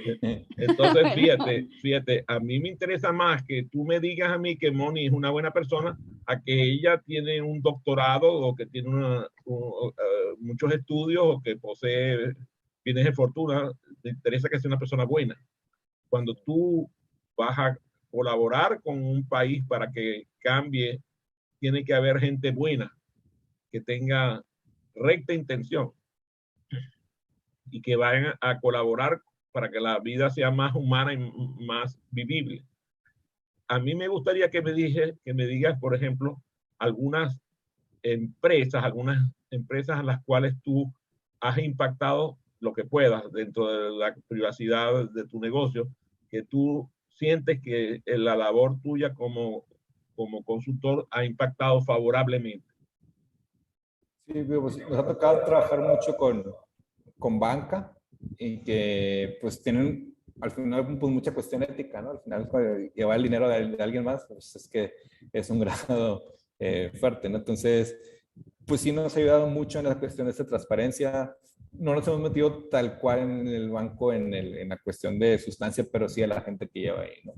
Entonces, Bueno. fíjate, a mí me interesa más que tú me digas a mí que Moni es una buena persona a que ella tiene un doctorado o que tiene muchos estudios o que posee bienes de fortuna. Me interesa que sea una persona buena. Cuando tú vas a colaborar con un país para que cambie, tiene que haber gente buena que tenga recta intención y que vayan a colaborar para que la vida sea más humana y más vivible. A mí me gustaría que me digas, por ejemplo, algunas empresas a las cuales tú has impactado lo que puedas dentro de la privacidad de tu negocio, que tú sientes que la labor tuya como consultor ha impactado favorablemente. Sí, digo, pues, nos ha tocado trabajar mucho con banca y que pues tienen al final pues, mucha cuestión ética, ¿no? Al final llevar el dinero de alguien más, pues es que es un grado fuerte, ¿no? Entonces, pues sí nos ha ayudado mucho en la cuestión de esta transparencia. No nos hemos metido tal cual en el banco en la cuestión de sustancia, pero sí a la gente que lleva ahí, ¿no?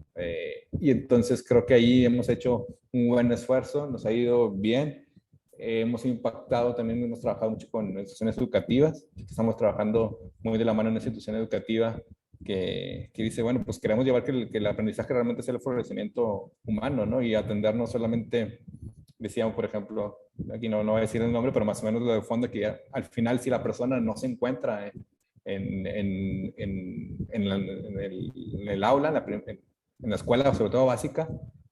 Y entonces creo que ahí hemos hecho un buen esfuerzo, nos ha ido bien. Hemos impactado también, hemos trabajado mucho con instituciones educativas. Estamos trabajando muy de la mano en una institución educativa que dice, bueno, pues queremos llevar que el aprendizaje realmente sea el florecimiento humano, ¿no? Y atender no solamente, decíamos, por ejemplo, aquí no voy a decir el nombre, pero más o menos lo de fondo, que ya, al final si la persona no se encuentra en el aula, en la escuela, sobre todo básica,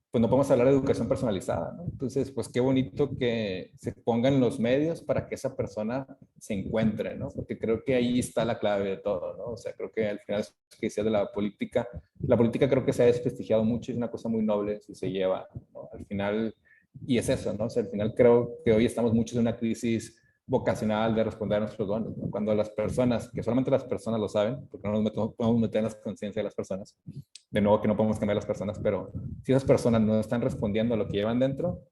pues no podemos hablar de educación personalizada, ¿no? Entonces, pues qué bonito que se pongan los medios para que esa persona se encuentre, ¿no? Porque creo que ahí está la clave de todo, ¿no? O sea, creo que al final, es que decía de la política creo que se ha desprestigiado mucho y es una cosa muy noble si se lleva, ¿no? Al final, y es eso, ¿no? O sea, al final creo que hoy estamos muchos en una crisis vocacional de responder a nuestros dones, ¿no? Cuando las personas, que solamente las personas lo saben, porque no nos podemos meter en la conciencia de las personas, de nuevo que no podemos cambiar a las personas, pero si esas personas no están respondiendo a lo que llevan dentro,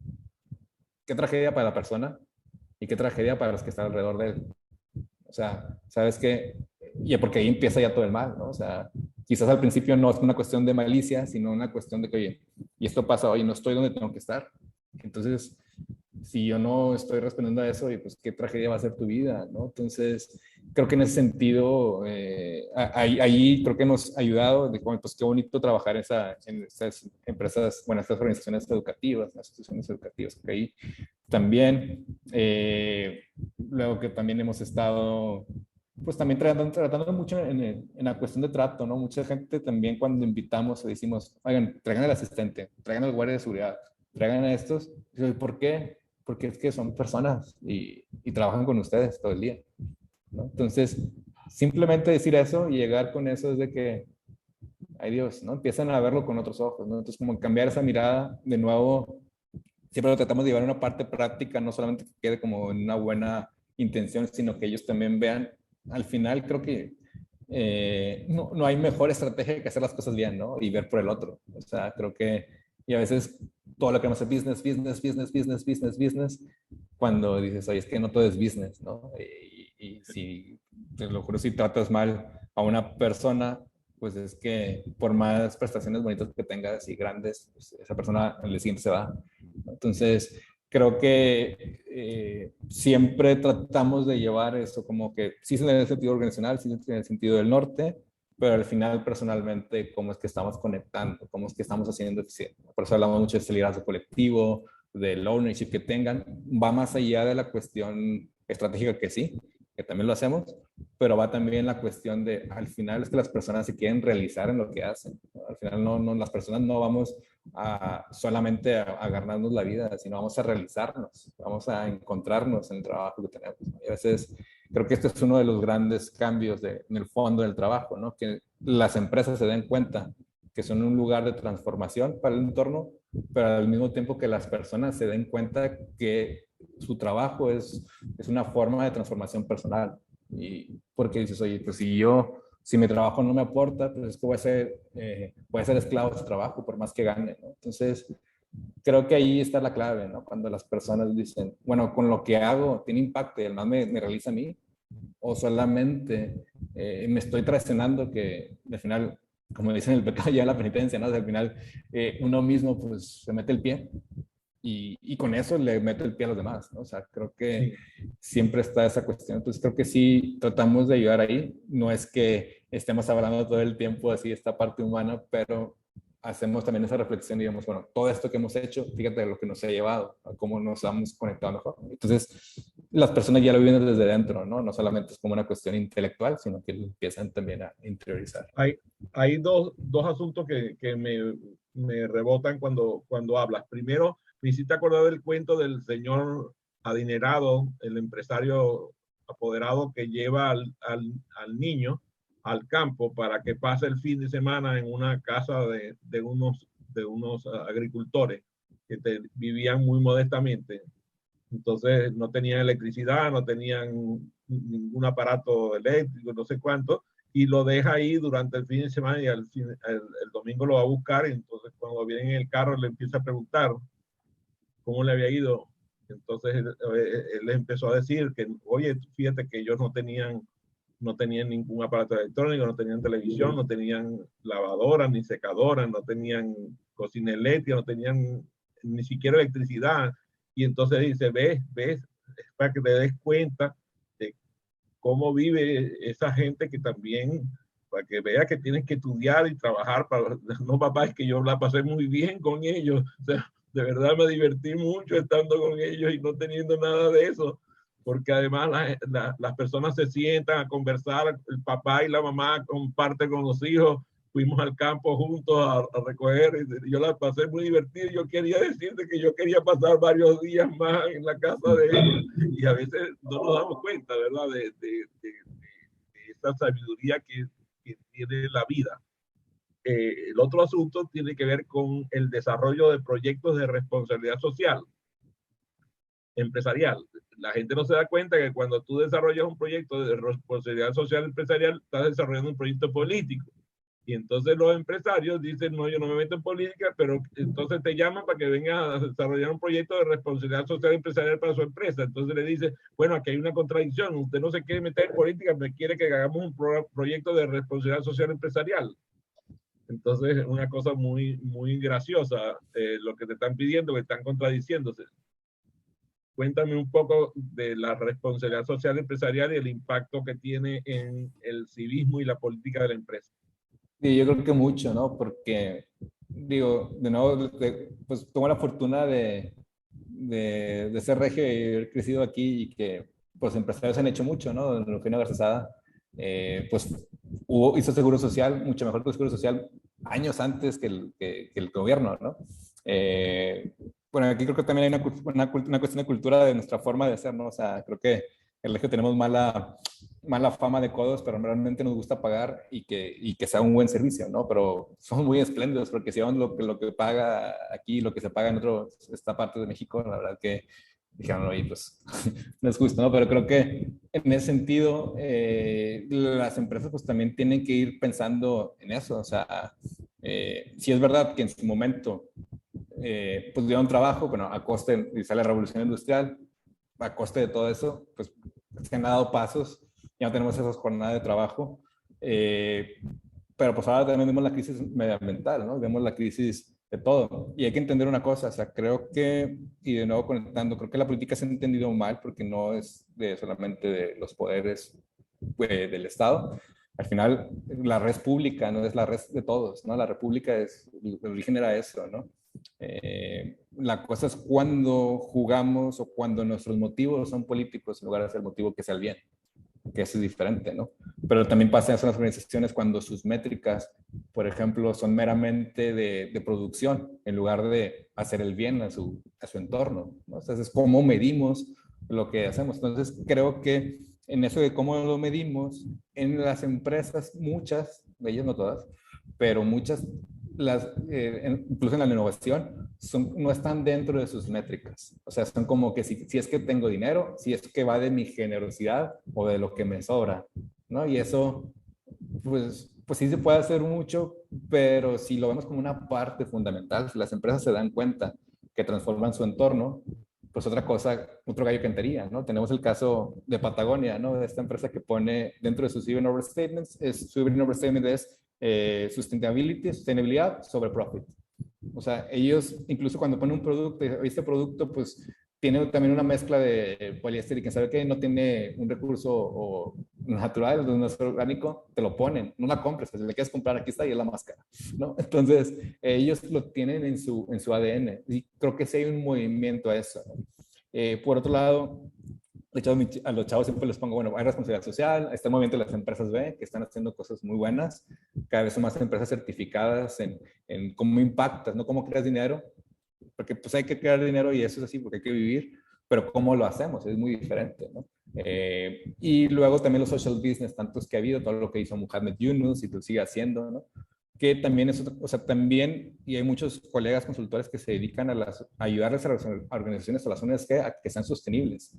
qué tragedia para la persona y qué tragedia para los que están alrededor de él. O sea, ¿sabes qué? Y porque ahí empieza ya todo el mal, ¿no? O sea, quizás al principio no es una cuestión de malicia, sino una cuestión de que, oye, y esto pasa, oye, no estoy donde tengo que estar. Entonces, si yo no estoy respondiendo a eso, y pues qué tragedia va a ser tu vida, ¿no? Entonces, creo que en ese sentido, ahí creo que nos ha ayudado, de, pues qué bonito trabajar en estas empresas, bueno, estas organizaciones educativas, las instituciones educativas, que ahí también, luego que también hemos estado, pues también tratando mucho en la cuestión de trato, ¿no? Mucha gente también cuando invitamos o decimos, oigan, traigan al asistente, traigan al guardia de seguridad, traigan a estos, ¿por qué? Porque es que son personas y trabajan con ustedes todo el día, ¿no? Entonces, simplemente decir eso y llegar con eso es de que, ay Dios, ¿no? Empiezan a verlo con otros ojos, ¿no? Entonces, como cambiar esa mirada, de nuevo, siempre lo tratamos de llevar a una parte práctica, no solamente que quede como en una buena intención, sino que ellos también vean, al final creo que no hay mejor estrategia que hacer las cosas bien, ¿no? Y ver por el otro. O sea, creo que, y a veces todo lo que nos hace business, business, business, business, business, business, cuando dices, oye, es que no todo es business, ¿no? Y si, te lo juro, si tratas mal a una persona, pues es que por más prestaciones bonitas que tengas y grandes, pues esa persona en el siguiente se va. Entonces, creo que siempre tratamos de llevar eso como que sí en el sentido organizacional, sí en el sentido del norte, pero al final personalmente cómo es que estamos conectando, cómo es que estamos haciendo eficiente. Por eso hablamos mucho de este liderazgo colectivo, del ownership que tengan, va más allá de la cuestión estratégica que sí, que también lo hacemos, pero va también la cuestión de, al final es que las personas se quieren realizar en lo que hacen, ¿no? Al final las personas no vamos solamente a ganarnos la vida, sino vamos a realizarnos, vamos a encontrarnos en el trabajo que tenemos, ¿no? Y a veces creo que este es uno de los grandes cambios en el fondo del trabajo, ¿no? Que las empresas se den cuenta que son un lugar de transformación para el entorno, pero al mismo tiempo que las personas se den cuenta que su trabajo es una forma de transformación personal. Y porque dices, oye, pues si mi trabajo no me aporta, pues es que voy a ser esclavo de ese trabajo por más que gane, ¿no? Entonces, creo que ahí está la clave, ¿no? Cuando las personas dicen, bueno, con lo que hago tiene impacto y además me realiza a mí, o solamente me estoy traicionando que al final, como dicen, el pecado ya la penitencia, ¿no? O sea, al final uno mismo pues se mete el pie y con eso le mete el pie a los demás, ¿no? O sea, creo que siempre está esa cuestión. Entonces creo que sí tratamos de ayudar ahí. No es que estemos hablando todo el tiempo así esta parte humana, pero hacemos también esa reflexión y digamos, bueno, todo esto que hemos hecho, fíjate lo que nos ha llevado, a cómo nos hemos conectado mejor. Entonces, las personas ya lo viven desde dentro, ¿no? No solamente es como una cuestión intelectual, sino que lo empiezan también a interiorizar. Hay dos asuntos que me rebotan cuando hablas. Primero, me hiciste acordar del cuento del señor adinerado, el empresario apoderado que lleva al niño al campo para que pase el fin de semana en una casa de unos agricultores que vivían muy modestamente. Entonces no tenían electricidad, no tenían ningún aparato eléctrico, no sé cuánto, y lo deja ahí durante el fin de semana y el domingo lo va a buscar, y entonces cuando viene en el carro le empieza a preguntar cómo le había ido. Entonces él les empezó a decir que, oye, fíjate que ellos no tenían ningún aparato electrónico, no tenían televisión, no tenían lavadora ni secadora, no tenían cocina eléctrica, no tenían ni siquiera electricidad. Y entonces dice, ves, para que te des cuenta de cómo vive esa gente que también, para que vea que tienes que estudiar y trabajar. No, papá, es que yo la pasé muy bien con ellos. O sea, de verdad me divertí mucho estando con ellos y no teniendo nada de eso, porque además las personas se sientan a conversar, el papá y la mamá comparten con los hijos, fuimos al campo juntos a recoger, y yo la pasé muy divertida. Yo quería decirte que yo quería pasar varios días más en la casa de ellos, y a veces no nos damos cuenta, ¿verdad?, de esa sabiduría que tiene la vida. El otro asunto tiene que ver con el desarrollo de proyectos de responsabilidad social empresarial. La gente no se da cuenta que cuando tú desarrollas un proyecto de responsabilidad social empresarial, estás desarrollando un proyecto político. Y entonces los empresarios dicen, no, yo no me meto en política, pero entonces te llaman para que vengas a desarrollar un proyecto de responsabilidad social empresarial para su empresa. Entonces le dice, bueno, aquí hay una contradicción, usted no se quiere meter en política, pero quiere que hagamos un proyecto de responsabilidad social empresarial. Entonces es una cosa muy, muy graciosa lo que te están pidiendo, que están contradiciéndose. Cuéntame un poco de la responsabilidad social empresarial y el impacto que tiene en el civismo y la política de la empresa. Sí, yo creo que mucho, ¿no? Porque, digo, de nuevo, pues tengo la fortuna de ser regio y haber crecido aquí, y que, pues, empresarios han hecho mucho, ¿no? En Eugenio Garzazada, pues, hizo seguro social, mucho mejor que el seguro social, años antes que el gobierno, ¿no? Bueno, aquí creo que también hay una cuestión de cultura de nuestra forma de ser, ¿no? O sea, creo que el regio tenemos mala fama de codos, pero realmente nos gusta pagar y que sea un buen servicio, ¿no? Pero somos muy espléndidos, porque si vemos lo que paga aquí, lo que se paga en esta parte de México, la verdad que dijeron, oye, pues no es justo, ¿no? Pero creo que en ese sentido, las empresas pues también tienen que ir pensando en eso. O sea, si es verdad que en su momento pues dieron trabajo, bueno, a coste, y sale la revolución industrial, a coste de todo eso, pues se han dado pasos, ya no tenemos esas jornadas de trabajo, pero pues ahora también vemos la crisis medioambiental, ¿no? Vemos la crisis de todo, y hay que entender una cosa, o sea, creo que, y de nuevo conectando, creo que la política se ha entendido mal, porque no es solamente de los poderes del Estado. Al final, la red pública no es la red de todos, ¿no? La república el origen era eso, ¿no? La cosa es cuando jugamos o cuando nuestros motivos son políticos en lugar de ser el motivo que sea el bien, que eso es diferente, ¿no? Pero también pasa eso en las organizaciones cuando sus métricas, por ejemplo, son meramente de producción en lugar de hacer el bien a su entorno, ¿no? Entonces, es cómo medimos lo que hacemos. Entonces, creo que en eso de cómo lo medimos, en las empresas, muchas, de ellas no todas, pero muchas, incluso en la innovación, no están dentro de sus métricas. O sea, son como que si es que tengo dinero, si es que va de mi generosidad o de lo que me sobra, ¿no? Y eso, pues sí se puede hacer mucho, pero si lo vemos como una parte fundamental, si las empresas se dan cuenta que transforman su entorno, pues otro gallo cantaría, ¿no? Tenemos el caso de Patagonia, ¿no? De esta empresa que pone dentro de sus even overstatements, su even overstatement es sustentabilidad sobre profit. O sea, ellos incluso cuando ponen un producto, este producto pues tiene también una mezcla de poliéster y que sabe que no tiene un recurso natural, no es orgánico, te lo ponen, no la compres, si la quieres comprar aquí está y es la máscara, ¿no? Entonces, ellos lo tienen en su ADN y creo que sí hay un movimiento a eso, ¿no? Por otro lado, de hecho, a los chavos siempre les pongo, bueno, hay responsabilidad social, está el movimiento de las empresas B, que están haciendo cosas muy buenas, cada vez son más empresas certificadas en cómo impactas, no cómo creas dinero, porque pues hay que crear dinero y eso es así porque hay que vivir, pero cómo lo hacemos es muy diferente, ¿no? Y luego también los social business, tantos que ha habido, todo lo que hizo Muhammad Yunus y lo sigue haciendo, ¿no? que también es, o sea, también, y hay muchos colegas consultores que se dedican a ayudarles a las organizaciones, a las ONG, a que sean sostenibles,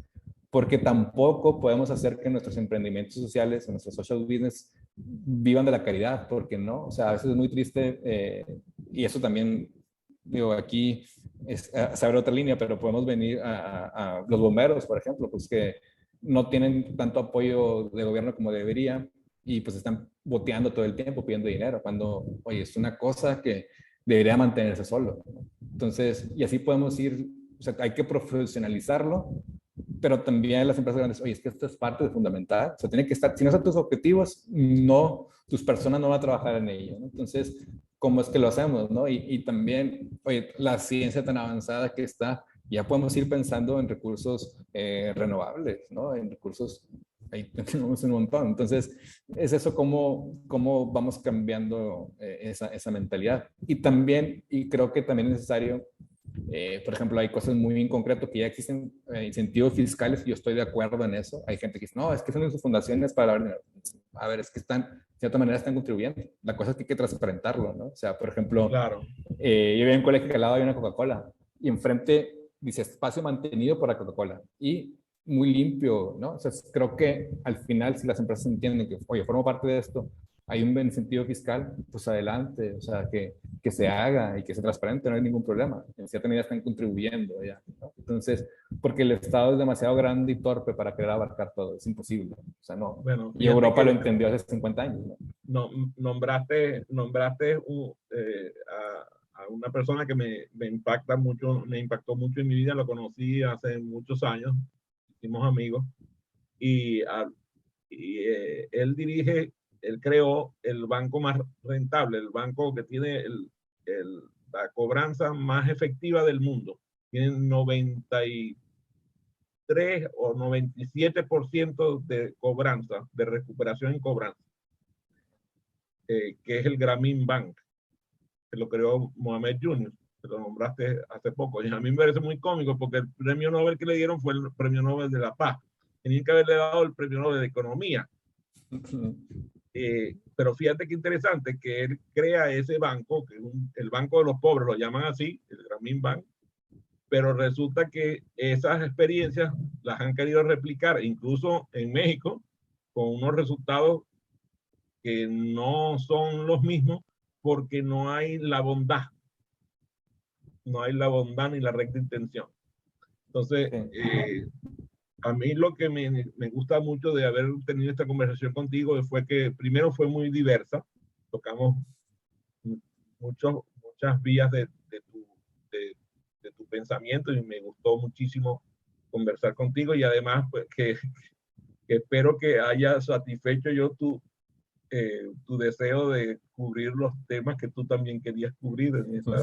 porque tampoco podemos hacer que nuestros emprendimientos sociales, nuestros social business, vivan de la caridad, porque no, o sea, a veces es muy triste, y eso también, digo, aquí es saber otra línea, pero podemos venir a los bomberos, por ejemplo, pues que no tienen tanto apoyo de gobierno como debería, y pues están boteando todo el tiempo pidiendo dinero, cuando, oye, es una cosa que debería mantenerse solo, ¿no? Entonces, y así podemos ir, o sea, hay que profesionalizarlo, pero también las empresas grandes, oye, es que esto es parte de fundamental, o sea, tiene que estar, si no son tus objetivos, no, tus personas no van a trabajar en ello, ¿no? Entonces, ¿cómo es que lo hacemos, no? Y también, oye, la ciencia tan avanzada que está, ya podemos ir pensando en recursos renovables, ¿no? En recursos, ahí tenemos un montón. Entonces, es eso cómo vamos cambiando esa mentalidad. Y también, y creo que también es necesario, por ejemplo, hay cosas muy en concreto que ya existen incentivos fiscales y yo estoy de acuerdo en eso. Hay gente que dice, no, es que son sus fundaciones para... A ver, es que están, de cierta manera, están contribuyendo. La cosa es que hay que transparentarlo, ¿no? O sea, por ejemplo, Claro. yo veía en un colegio que al lado había una Coca-Cola y enfrente dice espacio mantenido por la Coca-Cola y muy limpio, ¿no? O sea, creo que al final, si las empresas entienden que, oye, formo parte de esto, hay un incentivo fiscal, pues adelante, o sea, que se haga y que sea transparente, no hay ningún problema. En cierta medida están contribuyendo ya, ¿no? Entonces, porque el Estado es demasiado grande y torpe para querer abarcar todo, es imposible, o sea, no. Bueno, Y Europa lo entendió hace 50 años, ¿no? Nombraste a una persona que me impacta mucho, me impactó mucho en mi vida, lo conocí hace muchos años, hicimos amigos, y, él creó el banco más rentable, el banco que tiene la cobranza más efectiva del mundo. Tienen 93 o 97% de cobranza, de recuperación en cobranza, que es el Grameen Bank, que lo creó Mohamed Yunus, que lo nombraste hace poco. Y a mí me parece muy cómico porque el premio Nobel que le dieron fue el premio Nobel de la Paz. Tenían que haberle dado el premio Nobel de Economía. Pero fíjate qué interesante que él crea ese banco, que es el banco de los pobres, lo llaman así, el Grameen Bank, pero resulta que esas experiencias las han querido replicar incluso en México con unos resultados que no son los mismos porque no hay la bondad, no hay la bondad ni la recta intención. Entonces, a mí lo que me gusta mucho de haber tenido esta conversación contigo fue que primero fue muy diversa, tocamos muchas vías de tu pensamiento y me gustó muchísimo conversar contigo y además pues, que espero que haya satisfecho yo tu deseo de cubrir los temas que tú también querías cubrir en esta,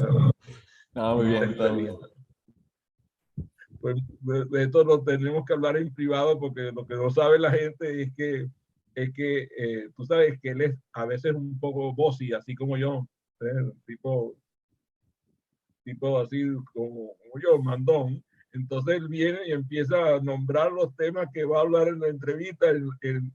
muy bien, todo bien. Pues de esto lo tenemos que hablar en privado porque lo que no sabe la gente es que tú sabes que él es a veces un poco bossy, así como yo, tipo así como yo, mandón. Entonces él viene y empieza a nombrar los temas que va a hablar en la entrevista, en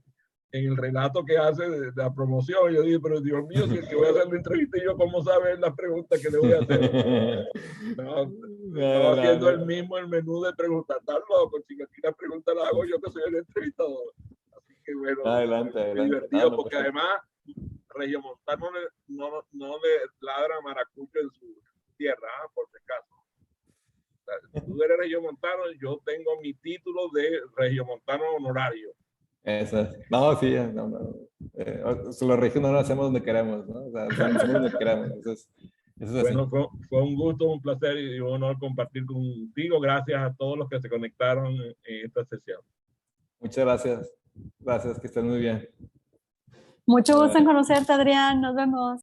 el relato que hace de la promoción. Yo digo, pero Dios mío, si el que voy a hacer la entrevista y yo, ¿cómo sabe las preguntas que le voy a hacer? Estaba haciendo el mismo el menú de preguntas. Tan loco, si aquí la pregunta la hago yo que soy el entrevistador. Así que bueno, adelante. divertido, porque además Regiomontano no le ladra maracucho en su tierra, por si acaso. O sea, tú eres regiomontano, yo tengo mi título de regiomontano honorario. Eso. No, sí, los regios no lo hacemos donde queremos, ¿no? O sea, hacemos donde queremos. Eso es bueno, fue un gusto, un placer y un honor compartir contigo. Gracias a todos los que se conectaron en esta sesión. Muchas gracias. Gracias, que estén muy bien. Mucho gusto en conocerte, Adrián. Nos vemos.